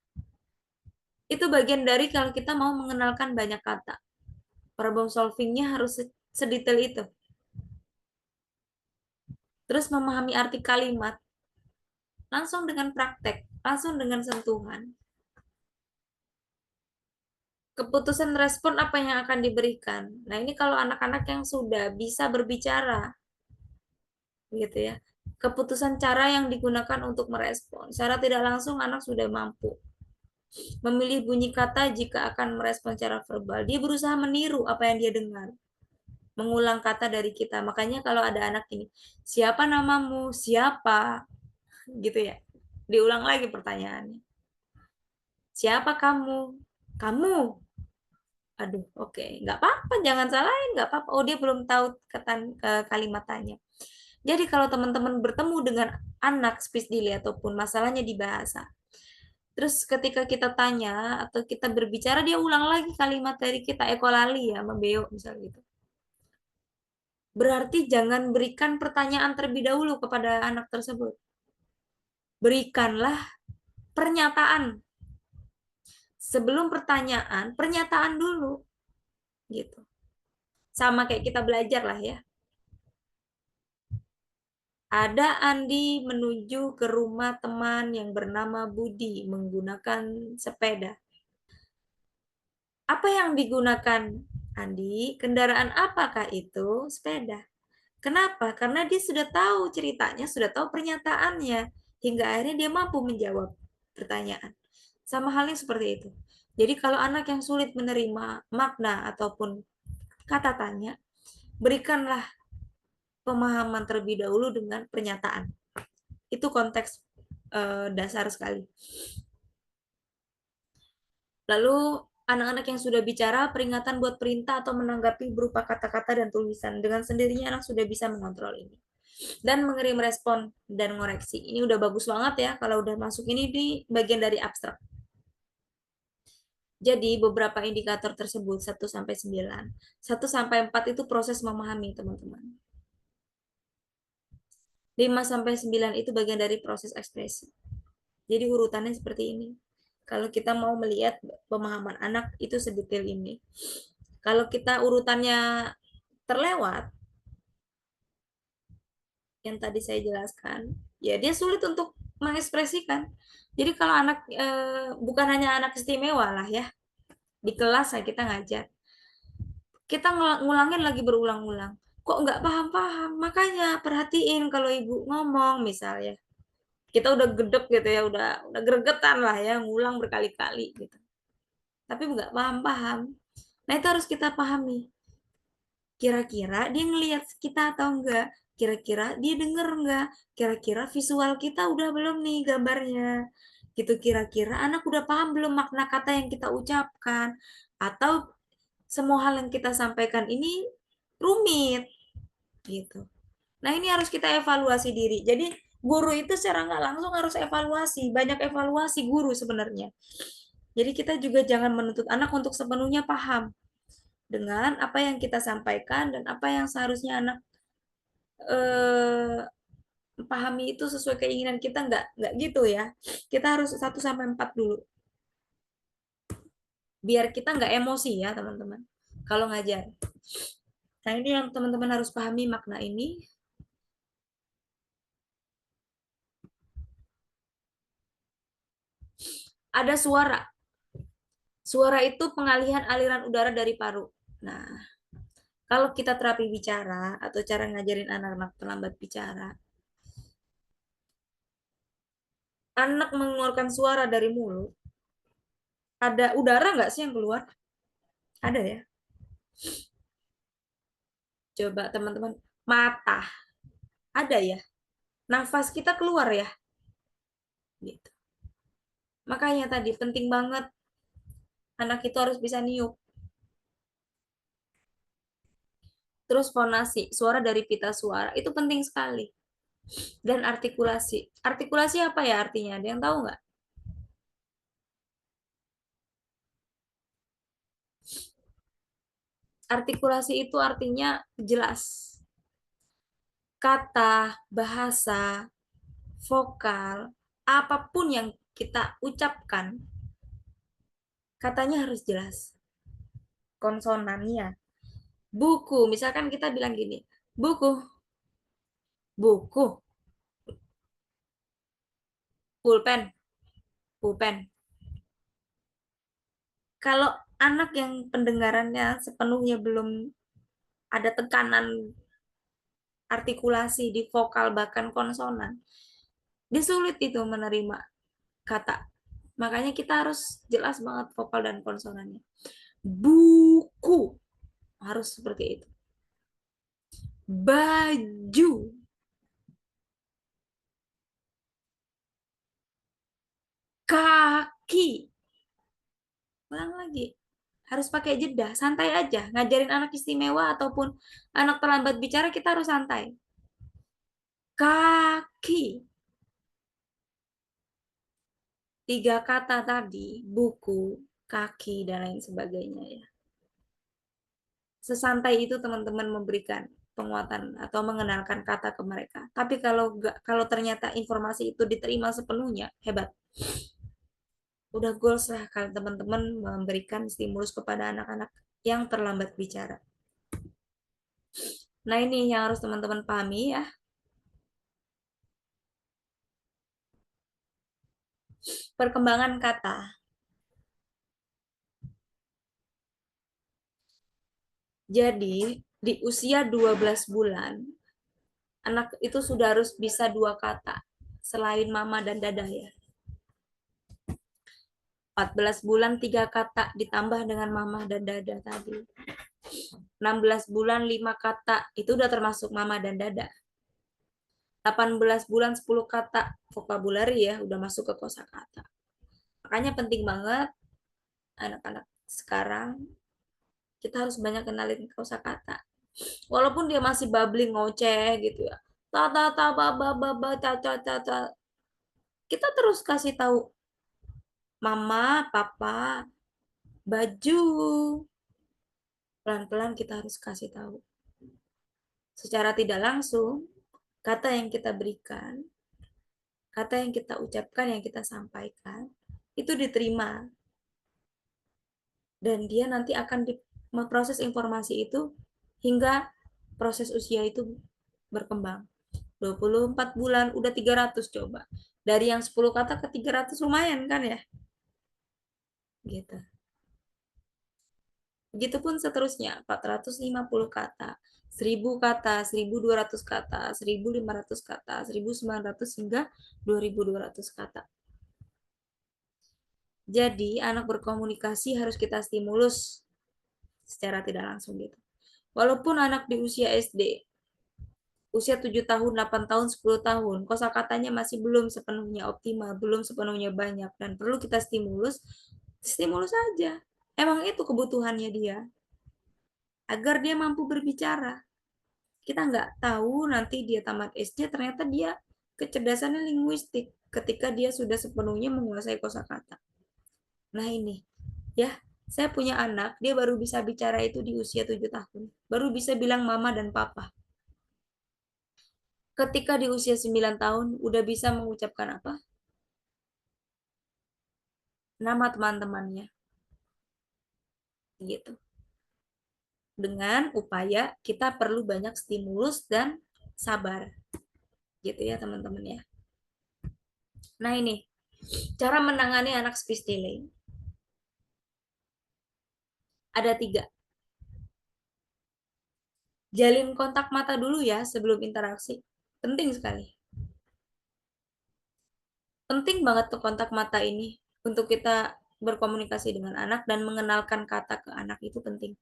itu bagian dari kalau kita mau mengenalkan banyak kata. Problem solvingnya harus sedetail itu. Terus memahami arti kalimat, langsung dengan praktek, langsung dengan sentuhan. keputusan respon apa yang akan diberikan. Nah, ini kalau anak-anak yang sudah bisa berbicara, gitu ya. Keputusan cara yang digunakan untuk merespon. Secara tidak langsung anak sudah mampu memilih bunyi kata jika akan merespon secara verbal. Dia berusaha meniru apa yang dia dengar, mengulang kata dari kita. Makanya kalau ada anak ini, siapa namamu? Siapa? Gitu ya. Diulang lagi pertanyaannya. Siapa kamu? Kamu. Aduh, oke. Nggak apa-apa, jangan salahin, nggak apa-apa. Oh, dia belum tahu kalimat tanya. Jadi kalau teman-teman bertemu dengan anak speech delay ataupun masalahnya di bahasa, terus ketika kita tanya atau kita berbicara, dia ulang lagi kalimat dari kita, ekolali ya, membeo misalnya gitu. Berarti jangan berikan pertanyaan terlebih dahulu kepada anak tersebut. Berikanlah pernyataan. Sebelum pertanyaan, pernyataan dulu gitu. Sama kayak kita belajar lah ya. Ada Andi menuju ke rumah teman yang bernama Budi menggunakan sepeda. Apa yang digunakan Andi? Kendaraan apakah itu? Sepeda. Kenapa? Karena dia sudah tahu ceritanya, sudah tahu pernyataannya, hingga akhirnya dia mampu menjawab pertanyaan. Sama halnya seperti itu. Jadi kalau anak yang sulit menerima makna ataupun kata tanya, berikanlah pemahaman terlebih dahulu dengan pernyataan. Itu konteks dasar sekali. Lalu anak-anak yang sudah bicara, peringatan buat perintah atau menanggapi berupa kata-kata dan tulisan. Dengan sendirinya anak sudah bisa mengontrol ini. Dan mengirim respon dan ngoreksi. Ini udah bagus banget ya kalau udah masuk ini di bagian dari abstrak. Jadi beberapa indikator tersebut 1 sampai 9. 1 sampai 4 itu proses memahami, teman-teman. 5 sampai 9 itu bagian dari proses ekspresi. Jadi urutannya seperti ini. Kalau kita mau melihat pemahaman anak itu sedetail ini. Kalau kita urutannya terlewat, yang tadi saya jelaskan, ya dia sulit untuk mengekspresikan. Jadi kalau anak bukan hanya anak istimewa lah ya, di kelas ya kita ngajar, kita ngulangin lagi berulang-ulang. Kok nggak paham-paham? Makanya perhatiin kalau ibu ngomong misalnya. Kita udah gedek gitu ya, udah gregetan lah ya, ngulang berkali-kali gitu. Tapi nggak paham-paham. Nah itu harus kita pahami. Kira-kira dia ngelihat kita atau enggak? Kira-kira dia denger enggak? Kira-kira visual kita udah belum nih gambarnya? Gitu kira-kira anak udah paham belum makna kata yang kita ucapkan? Atau semua hal yang kita sampaikan ini rumit gitu. Nah, ini harus kita evaluasi diri. Jadi, guru itu secara nggak langsung harus evaluasi. Banyak evaluasi guru sebenarnya. Jadi, kita juga jangan menuntut anak untuk sepenuhnya paham dengan apa yang kita sampaikan dan apa yang seharusnya anak eh, pahami itu sesuai keinginan kita, nggak gitu ya. Kita harus 1 sampai 4 dulu. Biar kita nggak emosi ya, teman-teman. Kalau ngajar. Nah, ini yang teman-teman harus pahami makna ini. Ada suara. Suara itu pengalihan aliran udara dari paru. Nah, kalau kita terapi bicara atau cara ngajarin anak-anak terlambat bicara, anak mengeluarkan suara dari mulut, ada udara nggak sih yang keluar? Ada ya. Coba teman-teman, mata, ada ya. Nafas kita keluar ya. Gitu. Makanya tadi penting banget anak itu harus bisa niup. Terus fonasi, suara dari pita suara, itu penting sekali. Dan artikulasi. Artikulasi apa ya artinya? Ada yang tahu nggak? Artikulasi itu artinya jelas. Kata, bahasa, vokal, apapun yang kita ucapkan, katanya harus jelas. Konsonannya. Buku, misalkan kita bilang gini, buku, buku, pulpen, pulpen. Kalau anak yang pendengarannya sepenuhnya belum ada tekanan artikulasi di vokal bahkan konsonan, dia sulit itu menerima kata. Makanya kita harus jelas banget vokal dan konsonannya. Buku harus seperti itu. Baju, kaki, ulang lagi. Harus pakai jeda, santai aja. Ngajarin anak istimewa ataupun anak terlambat bicara, kita harus santai. Kaki, 3 kata tadi, buku, kaki, dan lain sebagainya ya. Sesantai itu teman-teman memberikan penguatan atau mengenalkan kata ke mereka. Tapi kalau ternyata informasi itu diterima sepenuhnya, hebat. Udah goals lah kalau teman-teman memberikan stimulus kepada anak-anak yang terlambat bicara. Nah, ini yang harus teman-teman pahami ya. Perkembangan kata. Jadi, di usia 12 bulan, anak itu sudah harus bisa 2 kata selain mama dan dadah ya. 14 bulan 3 kata ditambah dengan mama dan dadah tadi. 16 bulan 5 kata itu udah termasuk mama dan dadah. 18 bulan 10 kata vocabulary ya, udah masuk ke kosakata. Makanya penting banget anak-anak sekarang kita harus banyak kenalin kosakata. Walaupun dia masih babbling ngoceh gitu ya. Ta ta ta ba ba ba ba ta ta ta ta. Kita terus kasih tahu mama, papa, baju. Pelan-pelan kita harus kasih tahu. Secara tidak langsung, kata yang kita berikan, kata yang kita ucapkan, yang kita sampaikan, itu diterima. Dan dia nanti akan memproses informasi itu hingga proses usia itu berkembang. 24 bulan udah 300 coba. Dari yang 10 kata ke 300 lumayan kan ya? Gitu. Begitupun seterusnya, 450 kata, 1000 kata, 1200 kata, 1500 kata, 1900 hingga 2200 kata. Jadi, anak berkomunikasi harus kita stimulus secara tidak langsung gitu. Walaupun anak di usia SD, usia 7 tahun, 8 tahun, 10 tahun, kosakatanya masih belum sepenuhnya optimal, belum sepenuhnya banyak, dan perlu kita stimulus, stimulus saja. Emang itu kebutuhannya dia, agar dia mampu berbicara. Kita nggak tahu nanti dia tamat SD, ternyata dia kecerdasannya linguistik ketika dia sudah sepenuhnya menguasai kosakata. Nah ini, ya, saya punya anak, dia baru bisa bicara itu di usia 7 tahun. Baru bisa bilang mama dan papa. Ketika di usia 9 tahun, udah bisa mengucapkan apa? Nama teman-temannya. Gitu. Dengan upaya kita perlu banyak stimulus dan sabar. Gitu ya teman-teman ya. Nah ini, cara menangani anak speech delay. Ada 3. Jalin kontak mata dulu ya sebelum interaksi. Penting sekali. Penting banget tuh kontak mata ini untuk kita berkomunikasi dengan anak dan mengenalkan kata ke anak itu penting.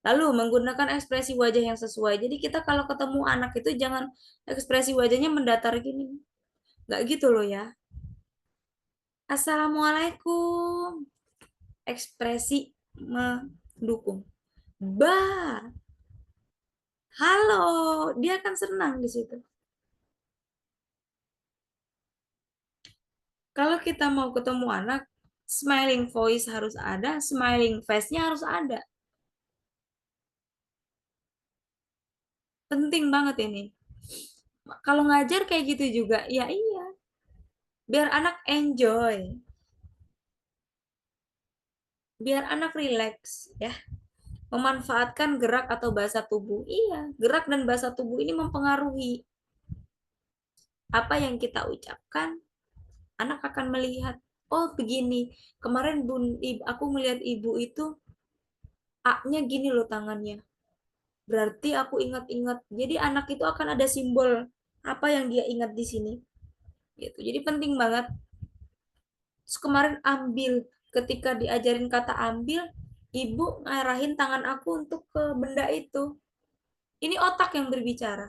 Lalu menggunakan ekspresi wajah yang sesuai. Jadi kita kalau ketemu anak itu jangan ekspresi wajahnya mendatar gini. Nggak gitu loh ya. Assalamualaikum. Ekspresi mendukung. Ba, halo. Dia akan senang di situ. Kalau kita mau ketemu anak, smiling voice harus ada, smiling face-nya harus ada. Penting banget ini. Kalau ngajar kayak gitu juga, ya iya. Biar anak enjoy. Biar anak relax ya. Memanfaatkan gerak atau bahasa tubuh. Iya, gerak dan bahasa tubuh ini mempengaruhi apa yang kita ucapkan, anak akan melihat. Oh begini, kemarin aku melihat ibu itu A-nya gini loh tangannya. Berarti aku ingat-ingat. Jadi anak itu akan ada simbol apa yang dia ingat di sini. Gitu. Jadi penting banget. Terus kemarin ambil, ketika diajarin kata ambil, ibu ngarahin tangan aku untuk ke benda itu. Ini otak yang berbicara.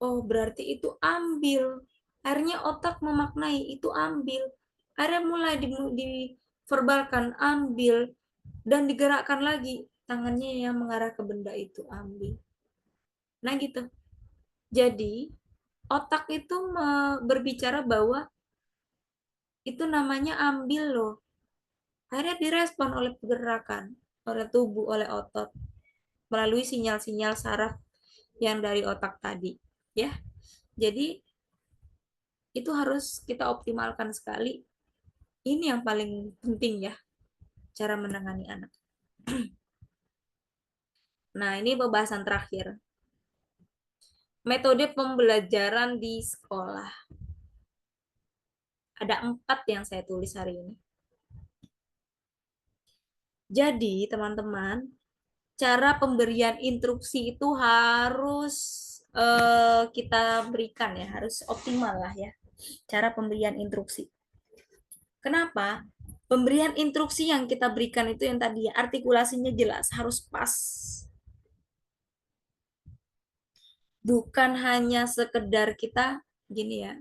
Oh, berarti itu ambil. Akhirnya otak memaknai itu ambil. Akhirnya mulai diverbalkan ambil dan digerakkan lagi tangannya yang mengarah ke benda itu ambil. Nah gitu. Jadi otak itu berbicara bahwa itu namanya ambil loh. Akhirnya direspon oleh pergerakan, oleh tubuh, oleh otot melalui sinyal-sinyal saraf yang dari otak tadi. Ya, jadi itu harus kita optimalkan sekali. Ini yang paling penting ya, cara menangani anak. Nah, ini pembahasan terakhir. Metode pembelajaran di sekolah. Ada 4 yang saya tulis hari ini. Jadi, teman-teman, cara pemberian instruksi itu harus kita berikan ya, harus optimal lah ya. Cara pemberian instruksi. Kenapa? Pemberian instruksi yang kita berikan itu yang tadi ya, artikulasinya jelas, harus pas. Bukan hanya sekedar kita gini ya,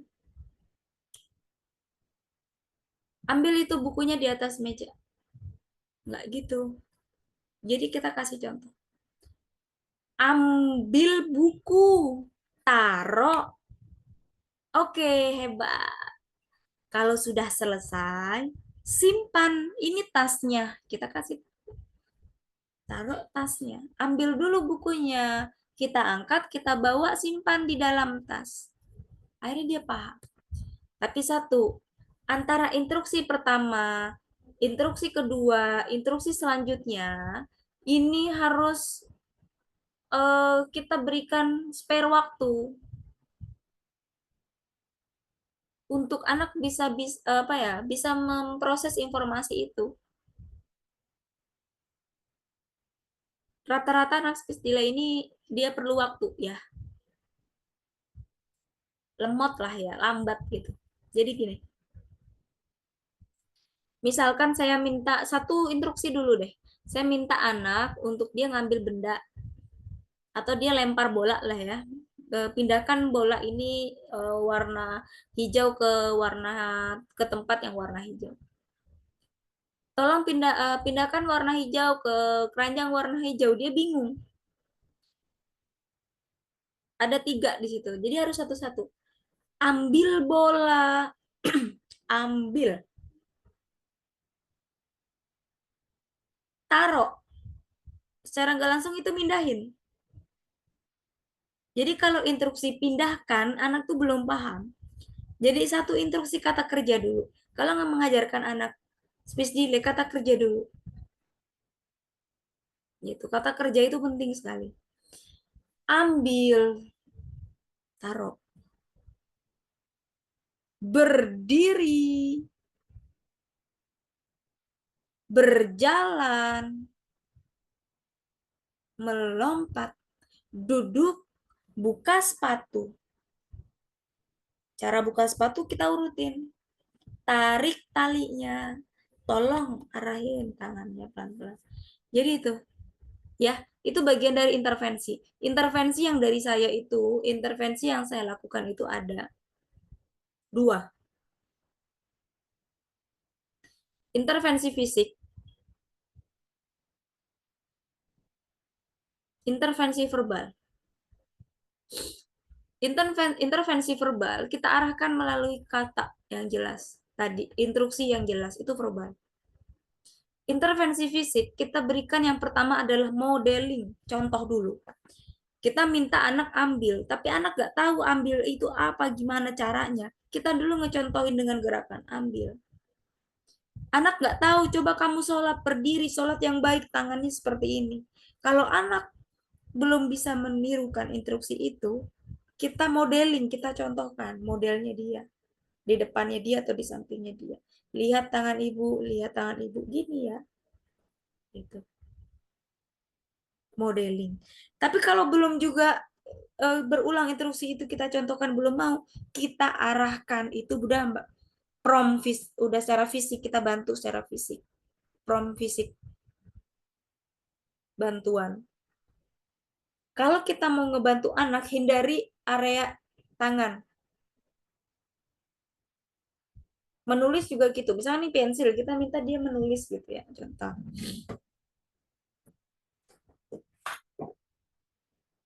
ambil itu bukunya di atas meja. Nggak gitu. Jadi kita kasih contoh. Ambil buku, taruh. Oke, hebat. Kalau sudah selesai, simpan. Ini tasnya. Kita kasih taruh tasnya. Ambil dulu bukunya. Kita angkat, kita bawa, simpan di dalam tas. Akhirnya dia paham. Tapi satu, antara instruksi pertama, instruksi kedua, instruksi selanjutnya, ini harus kita berikan spare waktu untuk anak bisa apa ya, bisa memproses informasi itu. Rata-rata anak speech delay ini dia perlu waktu ya, lemot lah ya, lambat gitu. Jadi gini, misalkan saya minta satu instruksi dulu deh. Saya minta anak untuk dia ngambil benda atau dia lempar bola lah ya. Pindahkan bola ini warna hijau ke warna ke tempat yang warna hijau. Tolong pindahkan warna hijau ke keranjang warna hijau. Dia bingung. Ada 3 di situ. Jadi harus satu-satu. Ambil bola. Ambil. Taruh. Secara nggak langsung itu mindahin. Jadi kalau instruksi pindahkan, anak tuh belum paham. Jadi satu instruksi kata kerja dulu. Kalau nggak mengajarkan anak speech delay, kata kerja dulu. Gitu. Kata kerja itu penting sekali. Ambil, taruh. Berdiri, berjalan, melompat, duduk, buka sepatu. Cara buka sepatu kita urutin. Tarik talinya. Tolong arahin tangannya pelan-pelan. Jadi itu, ya, itu bagian dari intervensi. Intervensi yang dari saya itu, intervensi yang saya lakukan itu ada 2. Intervensi fisik, intervensi verbal. Intervensi verbal kita arahkan melalui kata yang jelas. Tadi, instruksi yang jelas, itu verbal. Intervensi fisik, kita berikan yang pertama adalah modeling, contoh dulu. Kita minta anak ambil, tapi anak nggak tahu ambil itu apa, gimana caranya. Kita dulu ngecontohin dengan gerakan ambil. Anak nggak tahu, coba kamu sholat, berdiri, sholat yang baik, tangannya seperti ini. Kalau anak belum bisa menirukan instruksi itu, kita modeling, kita contohkan modelnya dia. di depannya dia atau di sampingnya dia. Lihat tangan ibu gini ya, gitu. Modeling. Tapi kalau belum juga berulang instruksi itu kita contohkan belum mau, kita arahkan itu udah Mbak. Udah secara fisik kita bantu secara fisik. Fisik bantuan. Kalau kita mau ngebantu anak, hindari area tangan. Menulis juga gitu. Misalnya nih pensil, kita minta dia menulis gitu ya, contoh.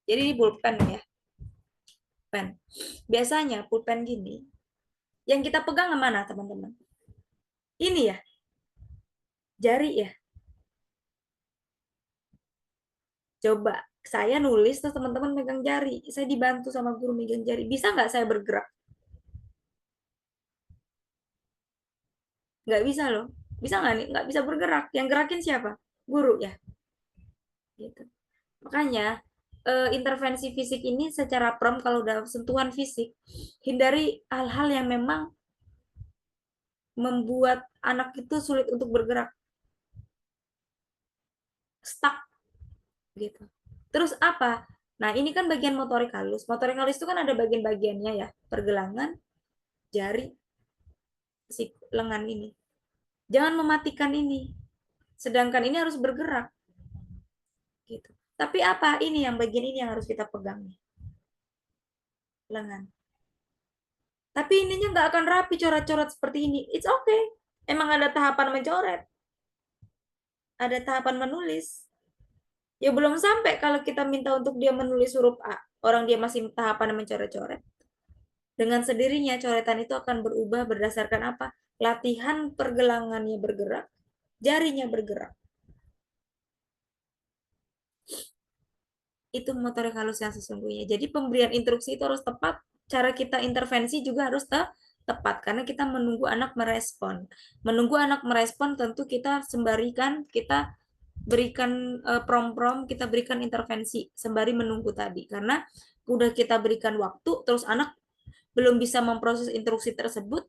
Jadi ini pulpen ya, pen. Biasanya pulpen gini, yang kita pegang kemana teman-teman? Ini ya, jari ya. Coba saya nulis terus teman-teman megang jari. Saya dibantu sama guru megang jari. Bisa nggak saya bergerak? Nggak bisa loh. Bisa nggak nih? Nggak bisa bergerak. Yang gerakin siapa? Guru ya. Gitu. Makanya intervensi fisik ini secara prom kalau udah sentuhan fisik, hindari hal-hal yang memang membuat anak itu sulit untuk bergerak, stuck gitu. Terus apa? Nah, ini kan bagian motorik halus. Motorik halus itu kan ada bagian-bagiannya ya, pergelangan, jari, lengan ini. Jangan mematikan ini. Sedangkan ini harus bergerak gitu. Tapi apa? Ini yang bagian ini yang harus kita pegang nih, lengan. Tapi ininya nggak akan rapi coret-coret seperti ini. It's okay. Emang ada tahapan mencoret, ada tahapan menulis. Ya belum sampai kalau kita minta untuk dia menulis huruf A, orang dia masih tahapan mencoret-coret. Dengan sendirinya coretan itu akan berubah berdasarkan apa? Latihan pergelangannya bergerak, jarinya bergerak. Itu motorik halus yang sesungguhnya. Jadi pemberian instruksi itu harus tepat, cara kita intervensi juga harus tepat karena kita menunggu anak merespon. Menunggu anak merespon tentu kita sembarikan, kita berikan prom-prom, kita berikan intervensi sembari menunggu tadi. Karena udah kita berikan waktu, terus anak belum bisa memproses instruksi tersebut,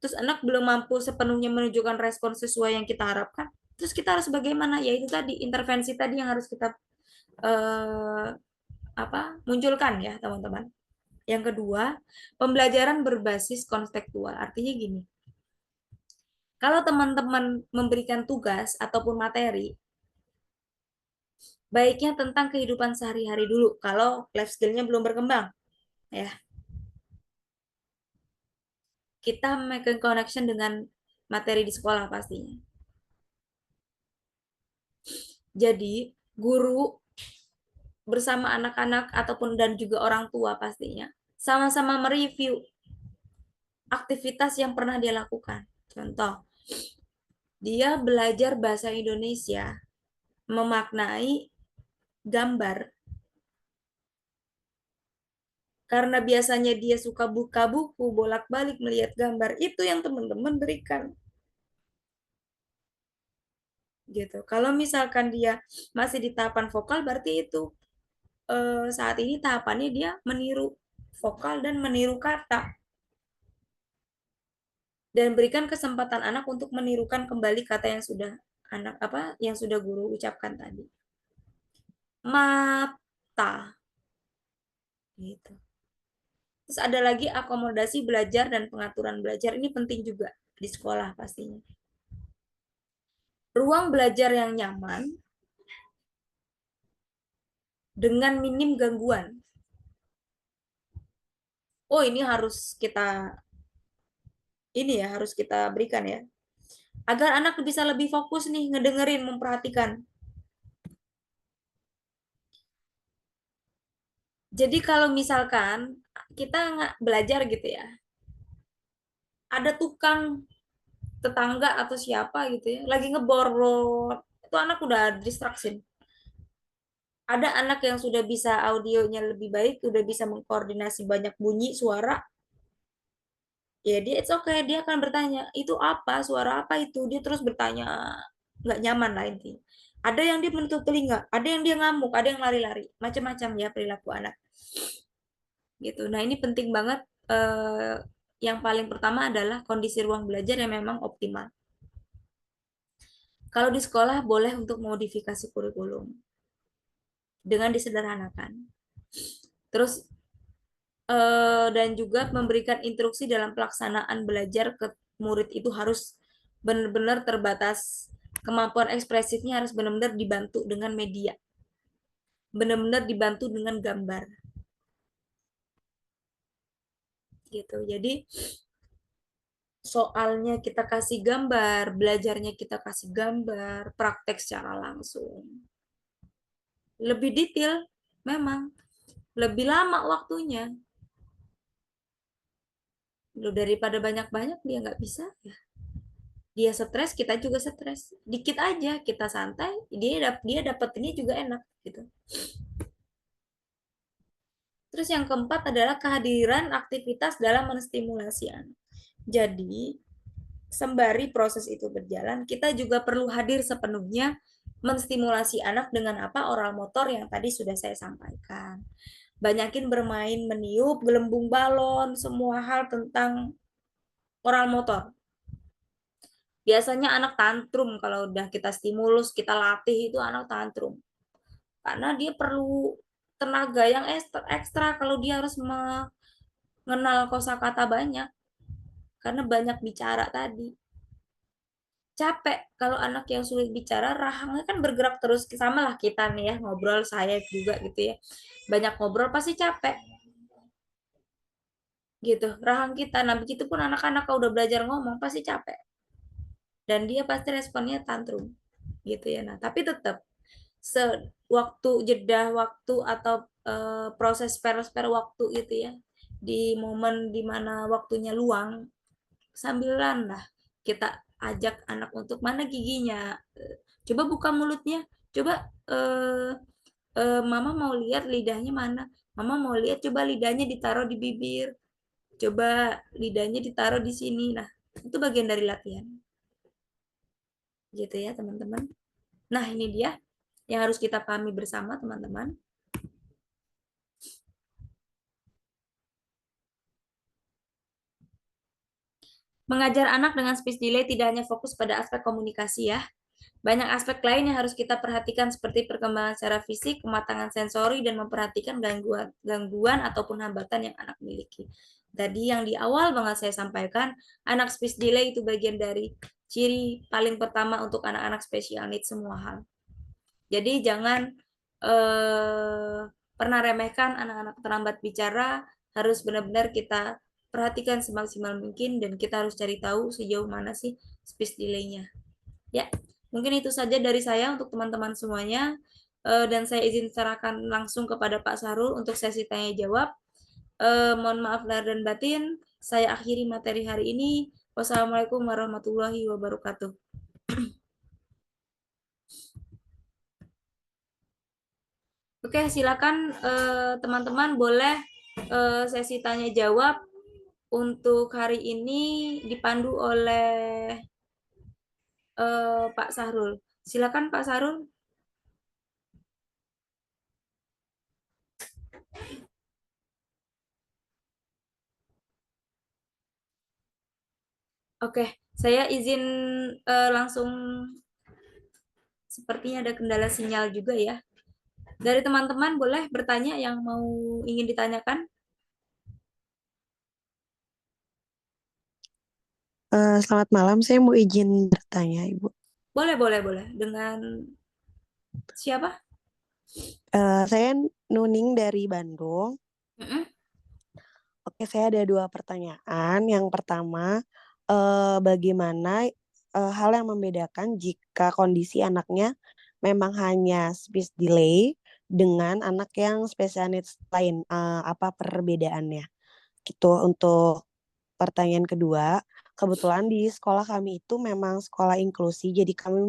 terus anak belum mampu sepenuhnya menunjukkan respon sesuai yang kita harapkan, terus kita harus bagaimana? Yaitu tadi intervensi tadi yang harus kita eh, munculkan ya teman-teman. Yang kedua, pembelajaran berbasis konstekstual. Artinya gini, kalau teman-teman memberikan tugas ataupun materi, baiknya tentang kehidupan sehari-hari dulu. Kalau life skill-nya belum berkembang, ya kita make connection dengan materi di sekolah pastinya. Jadi guru bersama anak-anak ataupun dan juga orang tua pastinya sama-sama mereview aktivitas yang pernah dia lakukan. Contoh, dia belajar bahasa Indonesia, memaknai gambar. Karena biasanya dia suka buka buku, bolak-balik melihat gambar. Itu yang teman-teman berikan. Gitu. Kalau misalkan dia masih di tahapan vokal, berarti itu saat ini tahapannya dia meniru vokal dan meniru kata. Dan berikan kesempatan anak untuk menirukan kembali kata yang sudah yang sudah guru ucapkan tadi. Mata gitu. Terus ada lagi akomodasi belajar dan pengaturan belajar. Ini penting juga di sekolah pastinya. Ruang belajar yang nyaman dengan minim gangguan. Oh, ini harus kita berikan ya. Agar anak bisa lebih fokus nih ngedengerin, memperhatikan. Jadi kalau misalkan kita nggak belajar gitu ya, ada tukang tetangga atau siapa gitu ya, lagi ngeborong, itu anak udah distraction. Ada anak yang sudah bisa audionya lebih baik, udah bisa mengkoordinasi banyak bunyi suara, ya dia it's okay, dia akan bertanya, itu apa, suara apa itu, dia terus bertanya, nggak nyaman lah intinya. Ada yang dia menutup telinga, ada yang dia ngamuk, ada yang lari-lari, macam-macam ya perilaku anak gitu. Nah ini penting banget, yang paling pertama adalah kondisi ruang belajar yang memang optimal. Kalau di sekolah boleh untuk modifikasi kurikulum dengan disederhanakan. Terus dan juga memberikan instruksi dalam pelaksanaan belajar ke murid itu harus benar-benar terbatas. Kemampuan ekspresifnya harus benar-benar dibantu dengan media, benar-benar dibantu dengan gambar gitu. Jadi soalnya kita kasih gambar, belajarnya kita kasih gambar, praktek secara langsung. Lebih detail memang, lebih lama waktunya. Loh, daripada banyak-banyak dia nggak bisa ya. Dia stres, kita juga stres. Dikit aja kita santai, dia dapetinnya juga enak gitu. Terus yang keempat adalah kehadiran aktivitas dalam menstimulasi anak. Jadi, sembari proses itu berjalan, kita juga perlu hadir sepenuhnya menstimulasi anak dengan apa? Oral motor yang tadi sudah saya sampaikan. Banyakin bermain, meniup, gelembung balon, semua hal tentang oral motor. Biasanya anak tantrum kalau udah kita stimulus, kita latih itu anak tantrum. Karena dia perlu tenaga yang ekstra, ekstra kalau dia harus mengenal kosakata banyak. Karena banyak bicara tadi. Capek kalau anak yang sulit bicara, rahangnya kan bergerak terus. Sama lah kita nih ya, ngobrol, saya juga gitu ya. Banyak ngobrol pasti capek gitu. Rahang kita, nah begitu pun anak-anak kalau udah belajar ngomong pasti capek. Dan dia pasti responnya tantrum gitu ya. Nah, tapi tetap waktu jeda waktu atau proses spare waktu gitu ya di momen dimana waktunya luang sambilan lah kita ajak anak untuk mana giginya. Coba buka mulutnya, coba eh, mama mau lihat lidahnya mana, mama mau lihat coba lidahnya ditaruh di bibir, coba lidahnya ditaruh di sini. Nah, itu bagian dari latihan gitu ya teman-teman. Nah, ini dia yang harus kita pahami bersama teman-teman. Mengajar anak dengan speech delay tidak hanya fokus pada aspek komunikasi ya. Banyak aspek lain yang harus kita perhatikan seperti perkembangan secara fisik, kematangan sensori, dan memperhatikan gangguan ataupun hambatan yang anak miliki. Tadi yang di awal banget saya sampaikan, anak speech delay itu bagian dari ciri paling pertama untuk anak-anak special needs semua hal. Jadi jangan pernah remehkan anak-anak terlambat bicara, harus benar-benar kita perhatikan semaksimal mungkin dan kita harus cari tahu sejauh mana sih speech delay-nya. Ya, mungkin itu saja dari saya untuk teman-teman semuanya. Dan saya izin serahkan langsung kepada Pak Sarul untuk sesi tanya jawab. Mohon maaf lahir dan batin. Saya akhiri materi hari ini. Wassalamualaikum warahmatullahi wabarakatuh. Oke, silakan teman-teman boleh sesi tanya jawab untuk hari ini dipandu oleh Pak Sarul. Silakan Pak Sarul. Oke, saya izin langsung, sepertinya ada kendala sinyal juga ya. Dari teman-teman boleh bertanya yang mau ingin ditanyakan? Selamat malam, saya mau izin bertanya, Ibu. Boleh, boleh, boleh. Dengan siapa? Saya Nuning dari Bandung. Mm-mm. Oke, saya ada dua pertanyaan. Yang pertama, bagaimana hal yang membedakan jika kondisi anaknya memang hanya speech delay dengan anak yang special needs lain? Apa perbedaannya? Gitu untuk pertanyaan kedua. Kebetulan di sekolah kami itu memang sekolah inklusi, jadi kami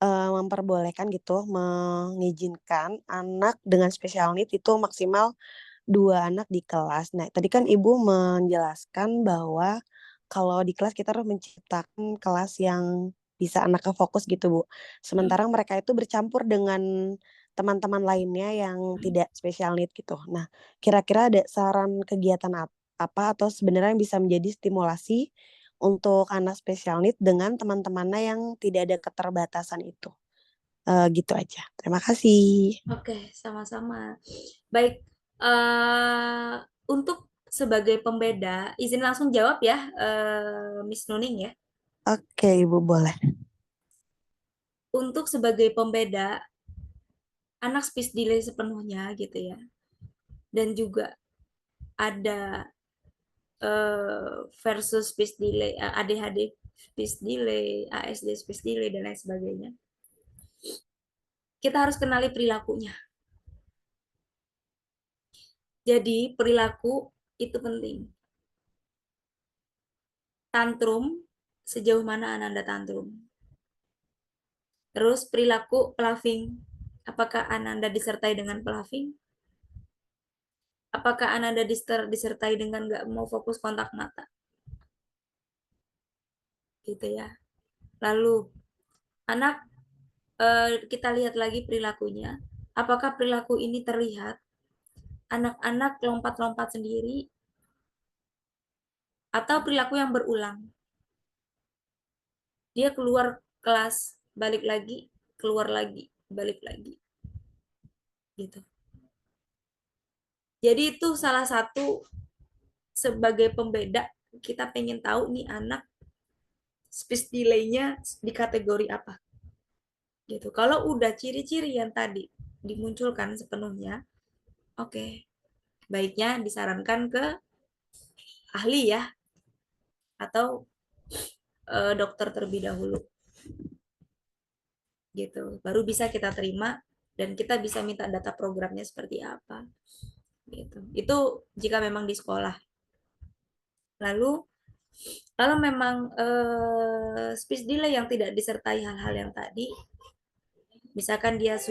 memperbolehkan gitu, mengizinkan anak dengan special need itu maksimal 2 anak di kelas. Nah, tadi kan Ibu menjelaskan bahwa kalau di kelas kita harus menciptakan kelas yang bisa anaknya fokus gitu, Bu. Sementara mereka itu bercampur dengan teman-teman lainnya yang tidak special need gitu. Nah, kira-kira ada saran kegiatan apa apa atau sebenarnya bisa menjadi stimulasi untuk anak special need dengan teman-temannya yang tidak ada keterbatasan itu. Gitu aja. Terima kasih. Oke, sama-sama. Baik, eh, untuk sebagai pembeda, izin langsung jawab ya, Miss Nuning ya. Oke, Ibu boleh. Untuk sebagai pembeda, anak speech delay sepenuhnya gitu ya. Dan juga ada versus speech delay, ADHD speech delay, ASD speech delay, dan lain sebagainya. Kita harus kenali perilakunya. Jadi perilaku itu penting. Tantrum, sejauh mana Ananda tantrum. Terus perilaku plaving. Apakah Ananda disertai dengan plaving? Apakah Ananda disertai dengan nggak mau fokus kontak mata? Gitu ya. Lalu anak, kita lihat lagi perilakunya. Apakah perilaku ini terlihat anak-anak lompat-lompat sendiri atau perilaku yang berulang? Dia keluar kelas, balik lagi, keluar lagi, balik lagi. Gitu. Jadi itu salah satu sebagai pembeda, kita pengen tahu nih anak speech delay-nya di kategori apa. Gitu. Kalau udah ciri-ciri yang tadi dimunculkan sepenuhnya, oke, baiknya disarankan ke ahli ya, atau dokter terlebih dahulu. Gitu. Baru bisa kita terima dan kita bisa minta data programnya seperti apa. Gitu. Itu jika memang di sekolah. Lalu kalau memang speech delay yang tidak disertai hal-hal yang tadi, misalkan dia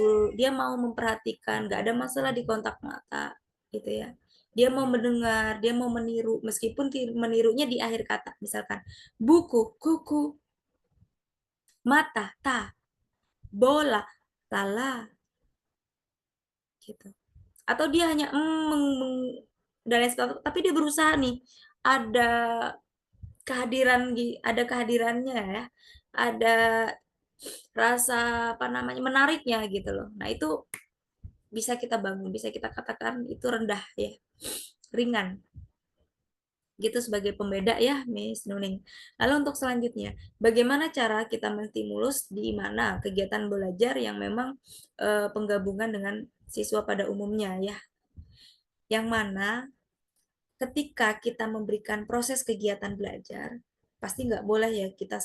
mau memperhatikan, nggak ada masalah di kontak mata, gitu ya. Dia mau mendengar, dia mau meniru, meskipun menirunya di akhir kata, misalkan buku, kuku, mata, ta, bola, lala, gitu. Atau dia hanya dan lain sebagainya, tapi dia berusaha nih, ada ada kehadirannya ya, ada rasa apa namanya menariknya gitu loh. Nah itu bisa kita bangun, bisa kita katakan itu rendah ya, ringan gitu sebagai pembeda ya, Miss Nuning. Lalu untuk selanjutnya, bagaimana cara kita menstimulus di mana kegiatan belajar yang memang penggabungan dengan siswa pada umumnya ya, yang mana ketika kita memberikan proses kegiatan belajar, pasti nggak boleh ya kita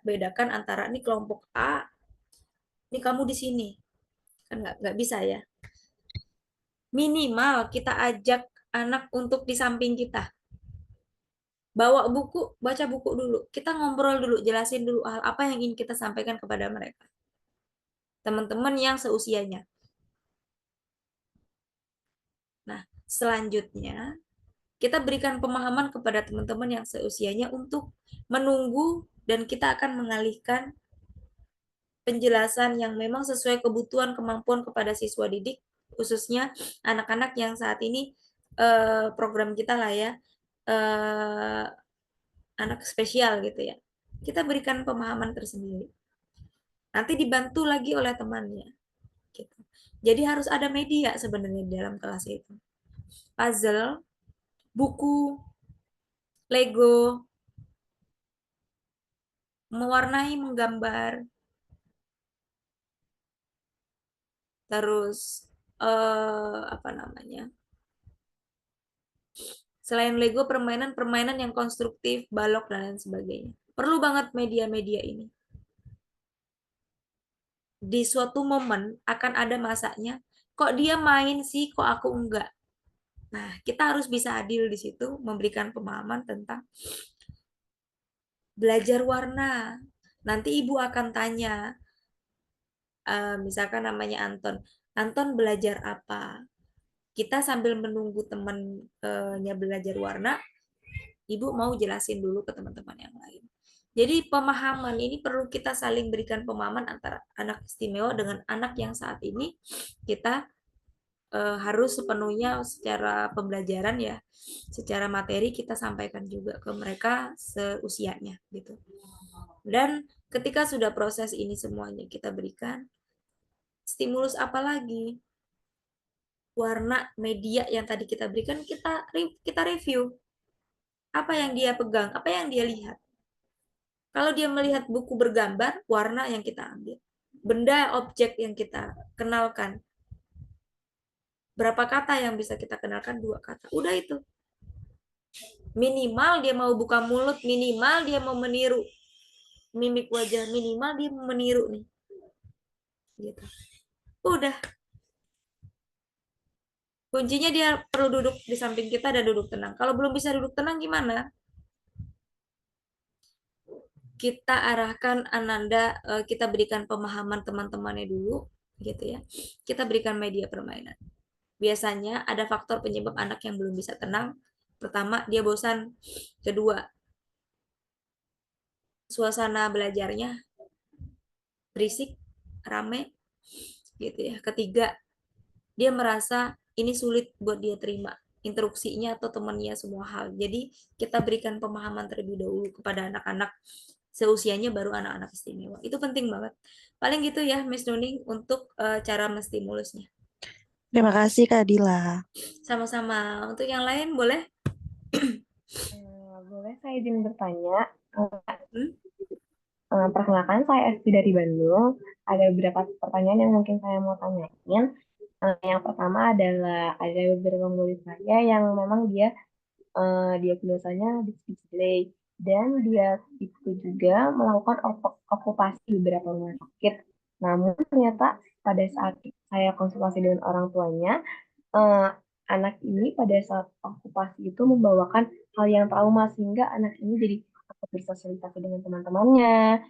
bedakan antara ini kelompok A, ini kamu di sini, kan nggak bisa ya. Minimal kita ajak anak untuk di samping kita. Bawa buku, baca buku dulu. Kita ngobrol dulu, jelasin dulu hal apa yang ingin kita sampaikan kepada mereka. Teman-teman yang seusianya. Nah, selanjutnya kita berikan pemahaman kepada teman-teman yang seusianya untuk menunggu dan kita akan mengalihkan penjelasan yang memang sesuai kebutuhan kemampuan kepada siswa didik, khususnya anak-anak yang saat ini program kita lah ya, eh, anak spesial gitu ya. Kita berikan pemahaman tersendiri. Nanti dibantu lagi oleh temannya. Gitu. Jadi harus ada media sebenarnya di dalam kelas itu. Puzzle, buku, Lego, mewarnai, menggambar, terus apa namanya? Selain Lego, permainan-permainan yang konstruktif, balok dan lain sebagainya. Perlu banget media-media ini. Di suatu momen akan ada masanya, kok dia main sih, kok aku enggak. Nah, kita harus bisa adil di situ, memberikan pemahaman tentang belajar warna. Nanti ibu akan tanya, misalkan namanya Anton. Anton belajar apa? Kita sambil menunggu temannya belajar warna, ibu mau jelasin dulu ke teman-teman yang lain. Jadi pemahaman ini perlu kita saling berikan pemahaman antara anak istimewa dengan anak yang saat ini kita harus sepenuhnya secara pembelajaran ya, secara materi kita sampaikan juga ke mereka seusianya gitu. Dan ketika sudah proses ini semuanya kita berikan, stimulus apa lagi? Warna media yang tadi kita berikan, kita review apa yang dia pegang, apa yang dia lihat. Kalau dia melihat buku bergambar, warna yang kita ambil. Benda objek yang kita kenalkan. Berapa kata yang bisa kita kenalkan? 2 kata. Udah itu. Minimal dia mau buka mulut, minimal dia mau meniru mimik wajah, minimal dia mau meniru nih. Gitu. Udah. Kuncinya dia perlu duduk di samping kita dan duduk tenang. Kalau belum bisa duduk tenang gimana? Kita arahkan Ananda, kita berikan pemahaman teman-temannya dulu, gitu ya. Kita berikan media permainan. Biasanya ada faktor penyebab anak yang belum bisa tenang. Pertama, dia bosan. Kedua, suasana belajarnya berisik, rame, gitu ya. Ketiga, dia merasa ini sulit buat dia terima instruksinya atau temannya semua hal. Jadi kita berikan pemahaman terlebih dahulu kepada anak-anak seusianya baru anak-anak istimewa. Itu penting banget. Paling gitu ya, Miss Nuning untuk cara menstimulusnya. Terima kasih Kak Dila. Sama-sama. Untuk yang lain boleh? Boleh saya izin bertanya? Hmm? Perkenalkan, saya Esti dari Bandung. Ada beberapa pertanyaan yang mungkin saya mau tanyain. Yang pertama adalah ada beberapa murid saya yang memang dia biasanya di speech delay dan dia itu juga melakukan okupasi di beberapa rumah sakit. Namun ternyata pada saat saya konsultasi dengan orang tuanya, eh, anak ini pada saat okupasi itu membawakan hal yang trauma sehingga anak ini jadi takut bersosialisasi dengan teman-temannya,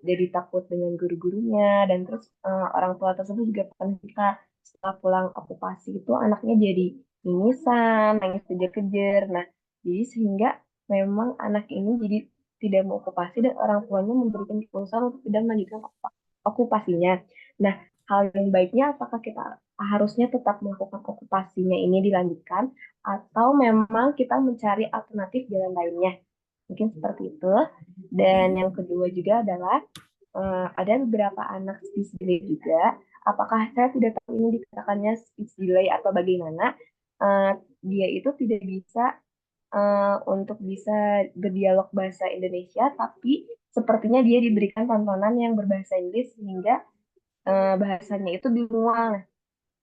jadi takut dengan guru-gurunya, dan terus orang tua tersebut juga ketika setelah pulang okupasi itu anaknya jadi mimisan, nangis kejer-kejer. Nah, jadi sehingga memang anak ini jadi tidak mau okupasi dan orang tuanya memberikan keputusan untuk tidak melanjutkan okupasinya. Nah, hal yang baiknya apakah kita harusnya tetap melakukan okupasinya ini dilanjutkan atau memang kita mencari alternatif jalan lainnya? Mungkin seperti itu. Dan yang kedua juga adalah ada beberapa anak speech delay juga. Apakah saya tidak tahu ini dikatakannya speech delay atau bagaimana? Dia itu tidak bisa untuk bisa berdialog bahasa Indonesia, tapi sepertinya dia diberikan tontonan yang berbahasa Inggris sehingga bahasanya itu bilingual.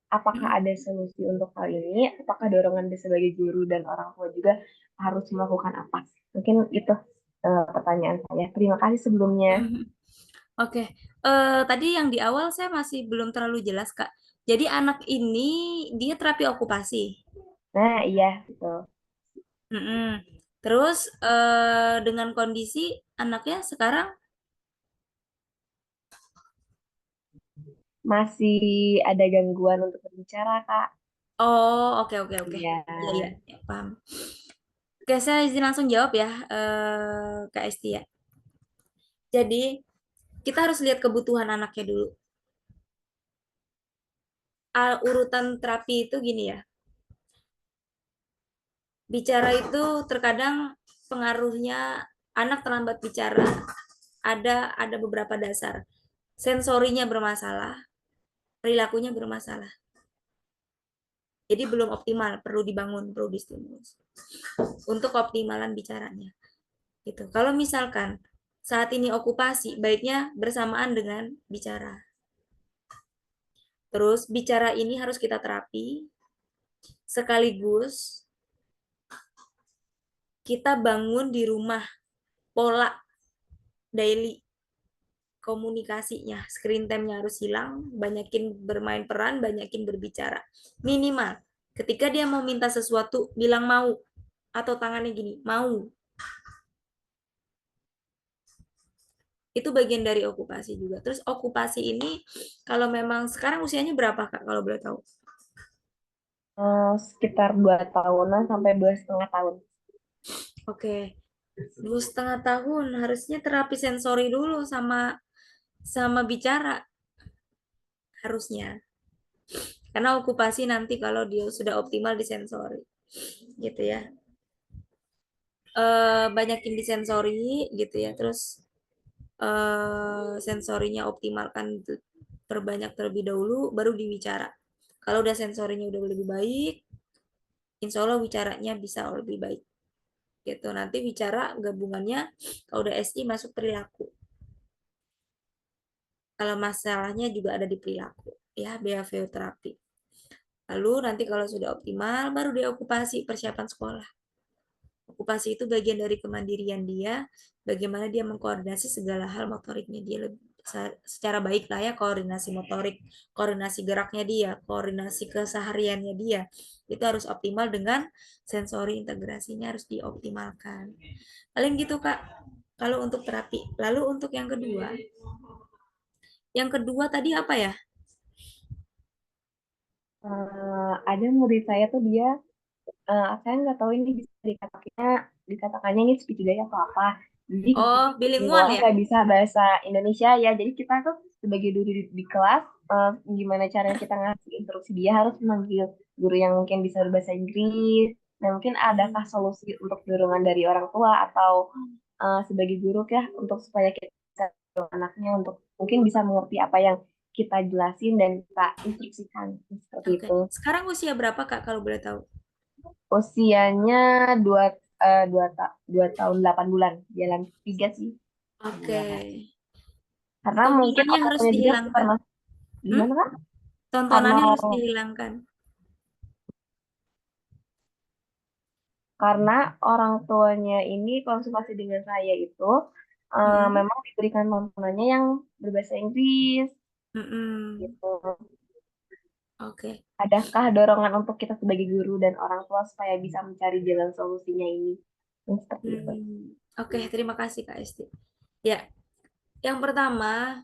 Apakah ada solusi untuk hal ini? Apakah dorongan dari sebagai guru dan orang tua juga harus melakukan apa? Mungkin itu pertanyaan saya. Terima kasih sebelumnya. Oke, tadi yang di awal saya masih belum terlalu jelas, Kak. Jadi anak ini dia terapi okupasi. Nah, iya, betul. Mm-mm. Terus dengan kondisi anaknya sekarang, Masih ada gangguan untuk berbicara, Kak. oh oke oke oke, Iya. iya iya ya, paham. Oke, saya izin langsung jawab ya, Kak Esti ya. Jadi kita harus lihat kebutuhan anaknya dulu. Urutan terapi itu gini ya. Bicara itu terkadang pengaruhnya anak terlambat bicara. Ada beberapa dasar. Sensorinya bermasalah, perilakunya bermasalah. Jadi belum optimal, perlu dibangun, perlu distimulus untuk optimalan bicaranya. Gitu. Kalau misalkan saat ini okupasi, baiknya bersamaan dengan bicara. Terus bicara ini harus kita terapi sekaligus kita bangun di rumah pola daily komunikasinya. Screen time-nya harus hilang, banyakin bermain peran, banyakin berbicara. Minimal ketika dia mau minta sesuatu bilang mau atau tangannya gini, mau. Itu bagian dari okupasi juga. Terus okupasi ini kalau memang sekarang usianya berapa Kak kalau boleh tahu? Sekitar 2 tahunan sampai 2,5 tahun. Oke, 2,5 tahun harusnya terapi sensori dulu sama sama bicara harusnya. Karena okupasi nanti kalau dia sudah optimal di sensori, gitu ya. Banyakin di sensori, gitu ya. Terus sensorinya optimalkan, terbanyak terlebih dahulu, baru dibicara. Kalau udah sensorinya udah lebih baik, insya Allah bicaranya bisa lebih baik. Gitu. Nanti bicara gabungannya, kalau udah SI masuk perilaku. Kalau masalahnya juga ada di perilaku, ya, behavior terapi. Lalu nanti kalau sudah optimal, baru dia okupasi, persiapan sekolah. Okupasi itu bagian dari kemandirian dia, bagaimana dia mengkoordinasi segala hal motoriknya dia lebih secara baik lah ya, koordinasi motorik, koordinasi geraknya dia, koordinasi kesehariannya dia. Itu harus optimal dengan sensori integrasinya harus dioptimalkan. Paling gitu, Kak. Kalau untuk terapi. Lalu untuk yang kedua tadi apa ya? Ada murid saya tuh dia, saya nggak tahu ini bisa dikatakannya ini speech delay atau apa. Jadi Oh, di bilingual luar ya? nggak bisa bahasa Indonesia ya. Jadi kita tuh sebagai guru di kelas, gimana caranya kita ngasih instruksi dia harus memanggil guru yang mungkin bisa berbahasa Inggris. Nah mungkin adakah Hmm. solusi untuk dorongan dari orang tua atau sebagai guru ya untuk supaya kita bisa dorong anaknya untuk mungkin bisa mengerti apa yang kita jelasin dan kita instruksikan seperti Oke. itu. Sekarang usia berapa, Kak, kalau boleh tahu? Usianya dua tahun 8 bulan, jalan 3 sih. Oke. Karena mungkin Tontonannya orang harus tuanya juga dihilangkan. karena Hmm? gimana kan? Karena Tontonannya harus dihilangkan. karena orang tuanya ini konsultasi dengan saya itu Mm-mm. memang diberikan tontonannya yang berbahasa Inggris Mm-mm. gitu. Oke. Adakah dorongan untuk kita sebagai guru dan orang tua supaya bisa mencari jalan solusinya ini? Seperti itu. Oke, terima kasih, Kak Esti. Ya, yang pertama,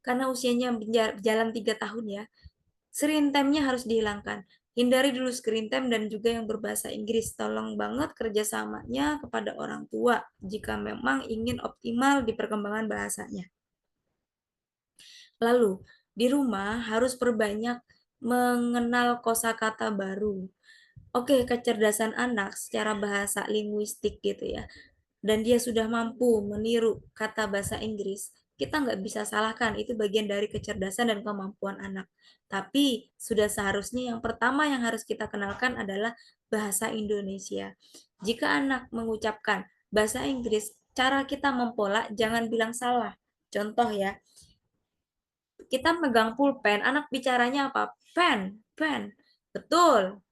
karena usianya berjalan 3 tahun ya, screen time-nya harus dihilangkan. Hindari dulu screen time dan juga yang berbahasa Inggris. Tolong banget kerjasamanya kepada orang tua jika memang ingin optimal di perkembangan bahasanya. Lalu, di rumah harus perbanyak mengenal kosakata baru. Oke, kecerdasan anak secara bahasa linguistik gitu ya, dan dia sudah mampu meniru kata bahasa Inggris, kita nggak bisa salahkan, itu bagian dari kecerdasan dan kemampuan anak. Tapi sudah seharusnya yang pertama yang harus kita kenalkan adalah bahasa Indonesia. Jika anak mengucapkan bahasa Inggris, cara kita mempola jangan bilang salah. Contoh ya, kita megang pulpen, anak bicaranya apa? Pen, pen. Betul.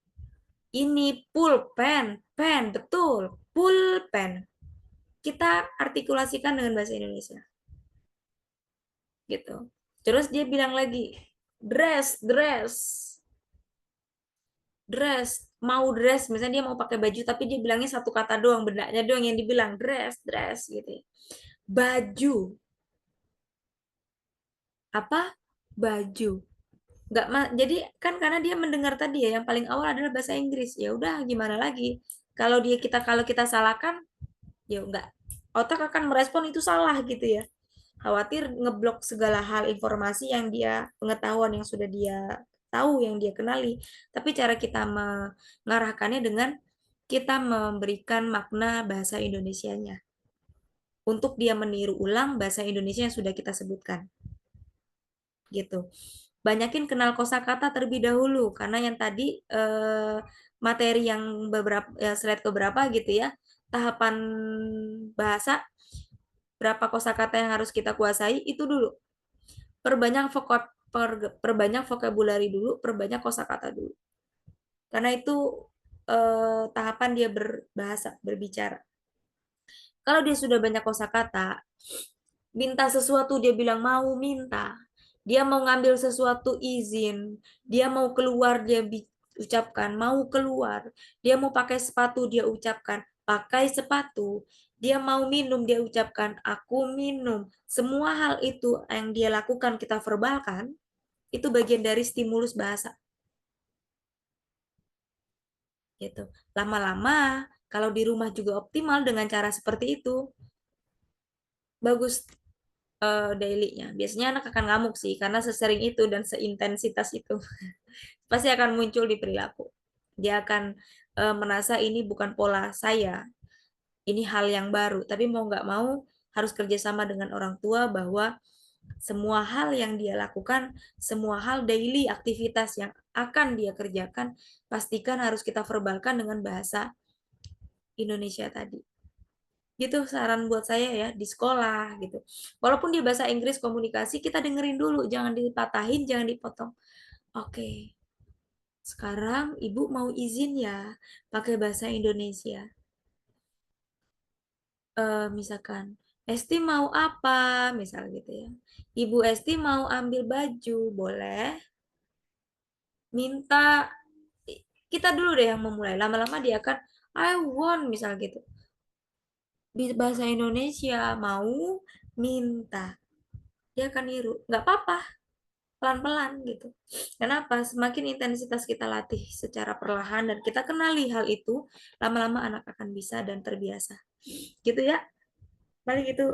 Ini pulpen, pen, betul. Pulpen. Kita artikulasikan dengan bahasa Indonesia, gitu. Terus dia bilang lagi, dress, dress, dress, mau dress, misalnya dia mau pakai baju tapi dia bilangnya satu kata doang, bendanya doang yang dibilang dress, dress gitu ya. Baju, apa? Baju. Nggak jadi kan karena dia mendengar tadi ya yang paling awal adalah bahasa Inggris. Ya udah gimana lagi? Kalau kita salahkan, ya nggak, otak akan merespon itu salah gitu ya. Khawatir ngeblok segala hal informasi yang dia pengetahuan yang sudah dia tahu, yang dia kenali. Tapi cara kita mengarahkannya dengan kita memberikan makna bahasa Indonesianya untuk dia meniru ulang bahasa Indonesia yang sudah kita sebutkan, gitu. Banyakin kenal kosakata terlebih dahulu karena yang tadi materi yang beberapa slide beberapa gitu ya, tahapan bahasa, berapa kosakata yang harus kita kuasai itu dulu. Perbanyak perbanyak vocabulary dulu, perbanyak kosakata dulu. Karena itu tahapan dia berbahasa, berbicara. Kalau dia sudah banyak kosakata, minta sesuatu dia bilang mau minta. Dia mau ngambil sesuatu izin, dia mau keluar dia ucapkan mau keluar. Dia mau pakai sepatu dia ucapkan pakai sepatu. Dia mau minum dia ucapkan aku minum. Semua hal itu yang dia lakukan kita verbalkan, itu bagian dari stimulus bahasa gitu. Lama-lama kalau di rumah juga optimal dengan cara seperti itu, bagus. daily-nya. Biasanya anak akan ngamuk sih, karena sesering itu dan seintensitas itu. Pasti akan muncul di perilaku. Dia akan merasa ini bukan pola saya, ini hal yang baru. Tapi mau nggak mau harus kerjasama dengan orang tua bahwa semua hal yang dia lakukan, semua hal daily aktivitas yang akan dia kerjakan, pastikan harus kita verbalkan dengan bahasa Indonesia tadi. Gitu saran buat saya ya di sekolah gitu. Walaupun dia bahasa Inggris komunikasi, kita dengerin dulu, jangan dipatahin, jangan dipotong. Oke, sekarang Ibu mau izin ya pakai bahasa Indonesia. Misalkan Esti mau apa, misal gitu ya. Ibu Esti mau ambil baju, boleh minta kita dulu deh yang memulai. Lama-lama dia akan I want misal gitu. Di bahasa Indonesia mau minta. Dia akan niru. Nggak apa-apa, pelan-pelan gitu. Kenapa? Semakin intensitas kita latih secara perlahan dan kita kenali hal itu, lama-lama anak akan bisa dan terbiasa. Gitu ya. Paling itu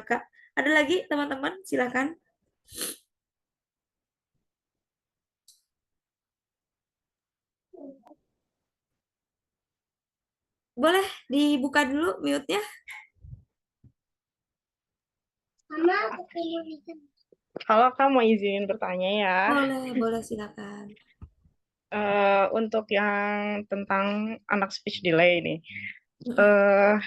Kak. Ada lagi teman-teman? Silakan. Boleh dibuka dulu mute-nya? Kalau kamu mau izin bertanya ya, Boleh silakan. untuk yang tentang anak speech delay ini, eh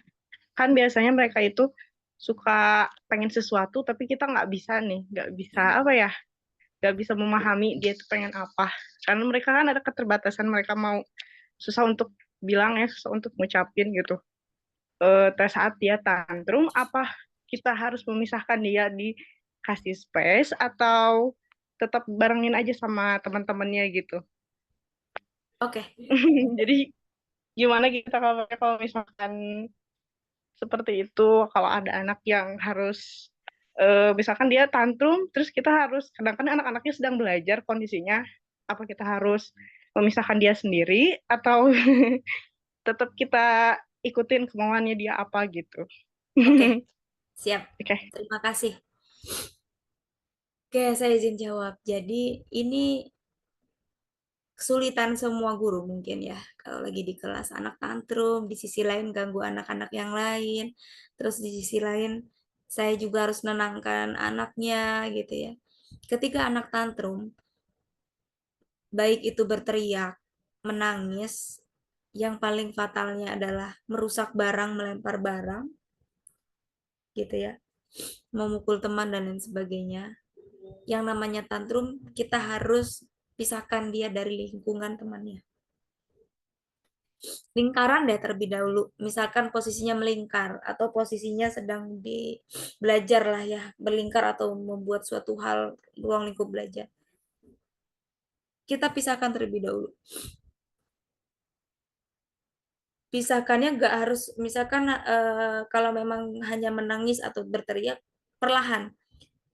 kan biasanya mereka itu suka pengen sesuatu, tapi kita nggak bisa nih, nggak bisa apa ya, nggak bisa memahami dia itu pengen apa, karena mereka kan ada keterbatasan, mereka mau susah untuk bilang ya, susah untuk ngucapin gitu. Saat dia tantrum, apa kita harus memisahkan dia dikasih space atau tetap barengin aja sama teman-temannya gitu? Oke. Jadi gimana kita kalau misalkan seperti itu, kalau ada anak yang harus misalkan dia tantrum, terus kita harus kadang-kadang anak-anaknya sedang belajar kondisinya, apa kita harus memisahkan dia sendiri atau tetap kita ikutin kemauannya dia apa gitu? Oke, siap. Oke. Terima kasih. Oke, saya izin jawab. Jadi ini kesulitan semua guru mungkin ya. Kalau lagi di kelas anak tantrum, di sisi lain ganggu anak-anak yang lain. Terus di sisi lain saya juga harus menenangkan anaknya gitu ya. Ketika anak tantrum, baik itu berteriak, menangis, yang paling fatalnya adalah merusak barang, melempar barang gitu ya. Memukul teman dan lain sebagainya. Yang namanya tantrum, kita harus pisahkan dia dari lingkungan temannya. Lingkaran deh terlebih dahulu. Misalkan posisinya melingkar atau posisinya sedang di belajar lah ya, berlingkar atau membuat suatu hal ruang lingkup belajar. Kita pisahkan terlebih dahulu. Pisahkannya nggak harus, misalkan kalau memang hanya menangis atau berteriak, perlahan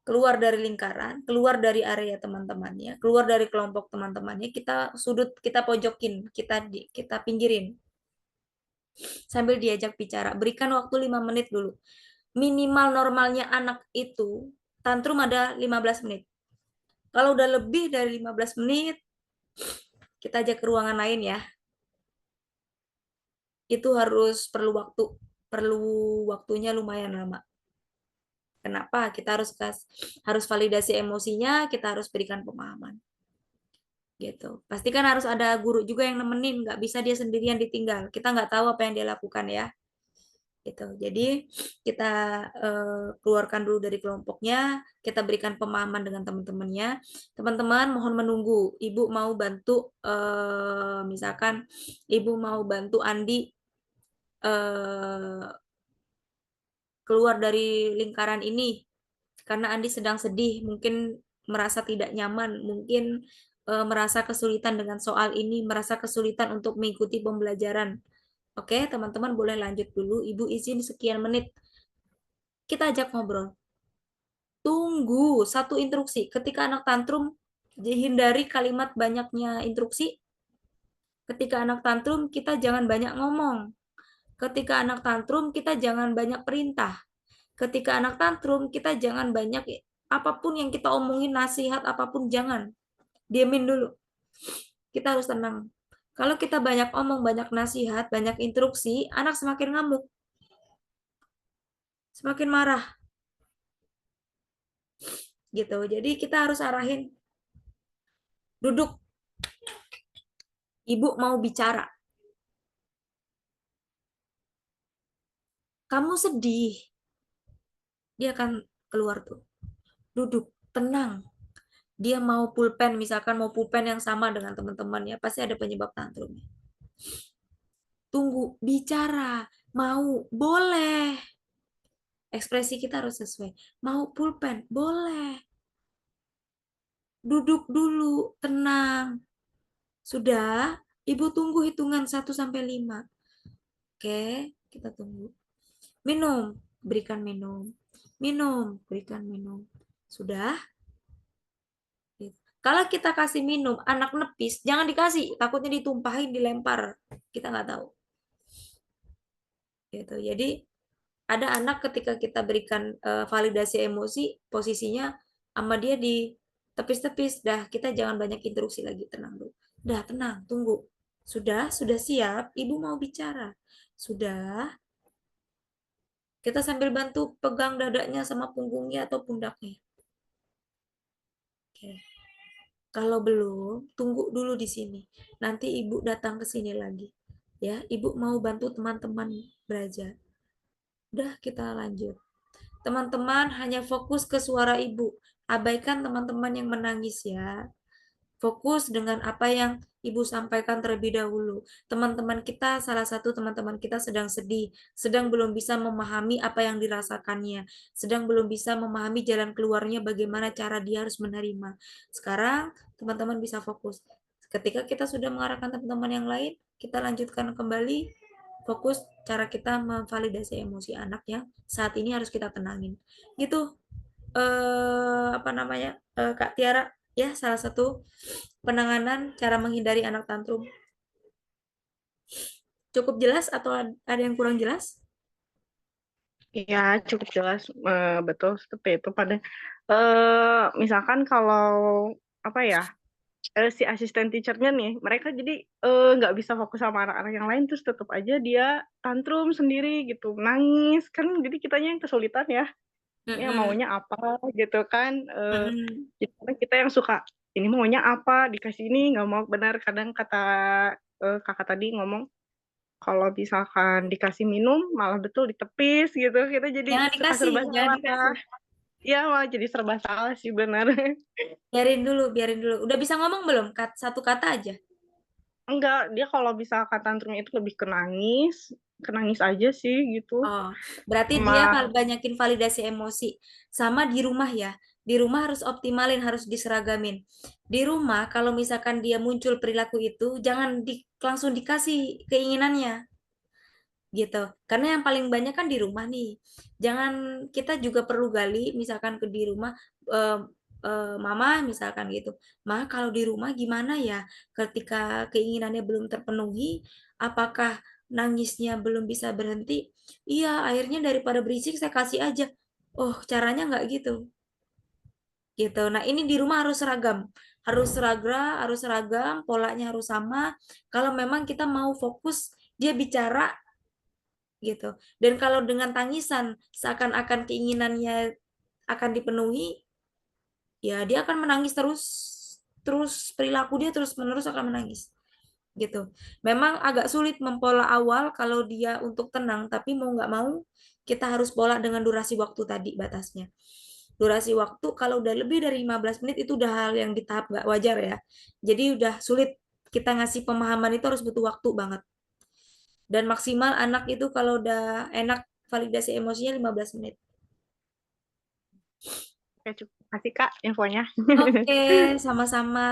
keluar dari lingkaran, keluar dari area teman-temannya, keluar dari kelompok teman-temannya, kita sudut, kita pojokin, kita pinggirin sambil diajak bicara. Berikan waktu 5 menit dulu. Minimal normalnya anak itu tantrum ada 15 menit. Kalau udah lebih dari 15 menit, kita ajak ke ruangan lain ya. Itu perlu waktunya lumayan lama. Kenapa? Kita harus validasi emosinya, kita harus berikan pemahaman. Gitu. Pastikan harus ada guru juga yang nemenin, nggak bisa dia sendirian ditinggal. Kita nggak tahu apa yang dia lakukan ya. Gitu. Jadi kita keluarkan dulu dari kelompoknya, kita berikan pemahaman dengan teman-temannya. Teman-teman mohon menunggu. Ibu mau bantu, misalkan Ibu mau bantu Andi keluar dari lingkaran ini karena Andi sedang sedih, mungkin merasa tidak nyaman, mungkin merasa kesulitan dengan soal ini, merasa kesulitan untuk mengikuti pembelajaran. Oke, teman-teman boleh lanjut dulu. Ibu izin sekian menit. Kita ajak ngobrol. Tunggu satu instruksi. Ketika anak tantrum, dihindari kalimat banyaknya instruksi. Ketika anak tantrum, kita jangan banyak ngomong. Ketika anak tantrum, kita jangan banyak perintah. Ketika anak tantrum, kita jangan banyak, apapun yang kita omongin, nasihat apapun jangan. Diamin dulu. Kita harus tenang. Kalau kita banyak omong, banyak nasihat, banyak instruksi, anak semakin ngamuk. Semakin marah. Gitu. Jadi kita harus arahin. Duduk. Ibu mau bicara. Kamu sedih. Dia akan keluar tuh. Duduk, tenang. Dia mau pulpen, misalkan mau pulpen yang sama dengan teman-temannya, pasti ada penyebab tantrumnya. Tunggu, bicara, mau, boleh. Ekspresi kita harus sesuai. Mau pulpen, boleh. Duduk dulu, tenang. Sudah, Ibu tunggu hitungan 1 sampai 5. Oke, kita tunggu. Minum, berikan minum. Minum, berikan minum. Sudah? Kalau kita kasih minum, anak nepis, jangan dikasih. Takutnya ditumpahin, dilempar. Kita nggak tahu. Gitu. Jadi, ada anak ketika kita berikan validasi emosi, posisinya sama dia di tepis-tepis. Dah, kita jangan banyak instruksi lagi. Tenang dulu. Dah, tenang, tunggu. Sudah siap? Ibu mau bicara. Sudah. Kita sambil bantu pegang dadanya sama punggungnya atau pundaknya. Oke. Kalau belum, tunggu dulu di sini. Nanti ibu datang ke sini lagi. Ya, ibu mau bantu teman-teman belajar. Udah, kita lanjut. Teman-teman hanya fokus ke suara ibu. Abaikan teman-teman yang menangis ya. Fokus dengan apa yang ibu sampaikan terlebih dahulu. Teman-teman kita, salah satu teman-teman kita sedang sedih, sedang belum bisa memahami apa yang dirasakannya, sedang belum bisa memahami jalan keluarnya, bagaimana cara dia harus menerima. Sekarang teman-teman bisa fokus. Ketika kita sudah mengarahkan teman-teman yang lain, kita lanjutkan kembali fokus cara kita memvalidasi emosi anak yang saat ini harus kita tenangin. Gitu. Apa namanya? Kak Tiara, ya salah satu penanganan cara menghindari anak tantrum. Cukup jelas atau ada yang kurang jelas? Iya, cukup jelas, betul seperti itu. Misalkan kalau apa ya, si asisten teachernya nih, mereka jadi nggak bisa fokus sama anak-anak yang lain, terus tetap aja dia tantrum sendiri gitu, nangis kan, jadi kitanya yang kesulitan ya, Mm-mm. maunya apa gitu kan. Mm-mm. Jadi kita yang suka ini maunya apa, dikasih ini nggak mau, benar. Kadang kata kakak tadi ngomong, kalau misalkan dikasih minum malah betul ditepis gitu, kita jadi Jangan suka dikasih, serba jangan salah. dikasih. Iya, malah jadi serba salah sih, benar. Biarin dulu, biarin dulu. Udah bisa ngomong belum? Satu kata aja. Enggak, dia kalau bisa tantrumnya itu lebih ke nangis aja sih gitu. Oh, berarti dia Sama, banyakin validasi emosi. Sama di rumah ya. Di rumah harus optimalin, harus diseragamin. Di rumah kalau misalkan dia muncul perilaku itu, jangan langsung dikasih keinginannya. Gitu. Karena yang paling banyak kan di rumah nih. Jangan, kita juga perlu gali misalkan ke di rumah, eh, mama misalkan gitu. Ma, kalau di rumah gimana ya ketika keinginannya belum terpenuhi, apakah nangisnya belum bisa berhenti? Iya, akhirnya daripada berisik saya kasih aja. Oh, caranya nggak gitu. Gitu. Nah, ini di rumah harus seragam. Harus seragam, polanya harus sama. Kalau memang kita mau fokus dia bicara gitu. Dan kalau dengan tangisan seakan-akan keinginannya akan dipenuhi, ya dia akan menangis terus, terus perilaku dia terus menerus akan menangis gitu. Memang agak sulit mempola awal kalau dia untuk tenang, tapi mau nggak mau kita harus pola dengan durasi waktu tadi batasnya. Durasi waktu kalau udah lebih dari 15 menit itu udah hal yang di tahap nggak wajar ya. Jadi udah sulit, kita ngasih pemahaman itu harus butuh waktu banget. Dan maksimal anak itu kalau udah enak validasi emosinya 15 menit. kayak cukup kasih Kak infonya. Oke, sama-sama.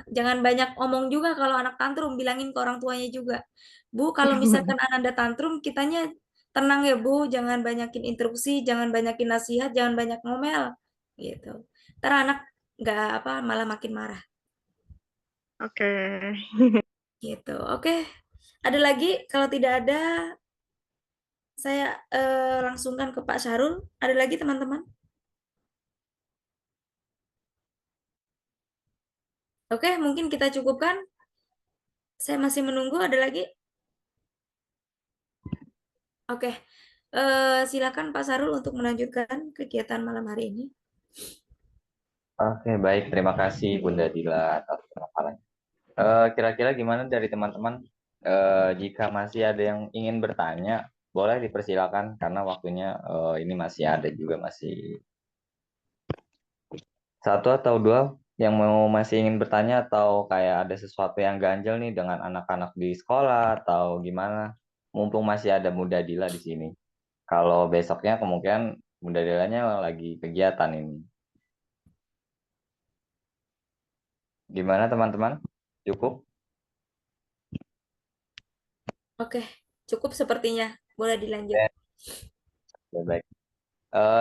Jangan banyak omong juga kalau anak tantrum, bilangin ke orang tuanya juga. Bu, kalau misalkan anak ada tantrum, kitanya tenang ya Bu, jangan banyakin instruksi, jangan banyakin nasihat, jangan banyak ngomel. Gitu. Ntar anak nggak apa, malah makin marah. Oke. Gitu. Oke, ada lagi? Kalau tidak ada, Saya langsungkan ke Pak Syahrul. Ada lagi teman-teman? Oke, mungkin kita cukupkan. Saya masih menunggu. Ada lagi? Oke, silakan Pak Syahrul untuk melanjutkan kegiatan malam hari ini. Oke, baik. Terima kasih Bunda Dila atas pemaparannya. Kira-kira gimana dari teman-teman? Jika masih ada yang ingin bertanya, boleh dipersilakan karena waktunya ini masih ada juga, masih satu atau dua yang masih ingin bertanya atau kayak ada sesuatu yang ganjel nih dengan anak-anak di sekolah atau gimana? Mumpung masih ada Bunda Dila di sini. Kalau besoknya kemungkinan Bunda Dilanya lagi kegiatan ini. Gimana teman-teman? Cukup? Oke, cukup sepertinya. Boleh dilanjut. Ya, baik.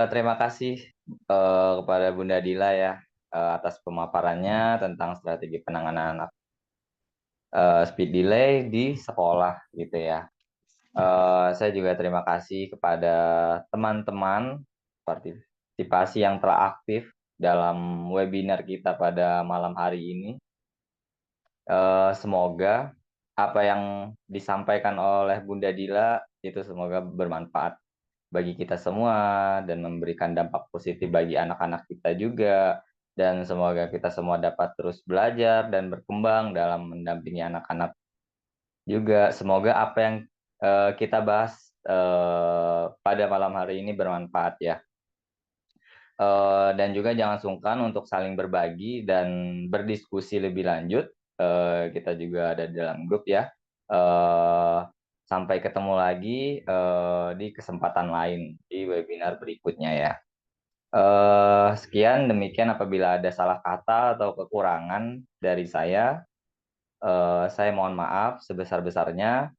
Terima kasih kepada Bunda Dila ya atas pemaparannya tentang strategi penanganan anak speed delay di sekolah gitu ya. Saya juga terima kasih kepada teman-teman partisipasi yang telah aktif dalam webinar kita pada malam hari ini. Semoga apa yang disampaikan oleh Bunda Dila itu semoga bermanfaat bagi kita semua dan memberikan dampak positif bagi anak-anak kita juga, dan semoga kita semua dapat terus belajar dan berkembang dalam mendampingi anak-anak juga. Semoga apa yang kita bahas pada malam hari ini bermanfaat ya. Dan juga jangan sungkan untuk saling berbagi dan berdiskusi lebih lanjut. Kita juga ada dalam grup ya. Sampai ketemu lagi di kesempatan lain di webinar berikutnya ya. Sekian demikian, apabila ada salah kata atau kekurangan dari saya mohon maaf sebesar-besarnya.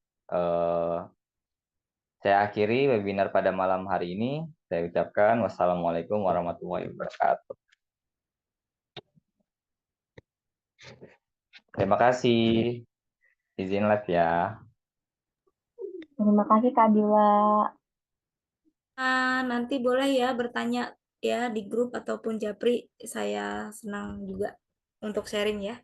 Saya akhiri webinar pada malam hari ini. Saya ucapkan wassalamualaikum warahmatullahi wabarakatuh. Terima kasih. Izin live ya. Terima kasih Kak Dila. Nanti boleh ya bertanya ya di grup ataupun Japri. Saya senang juga untuk sharing ya.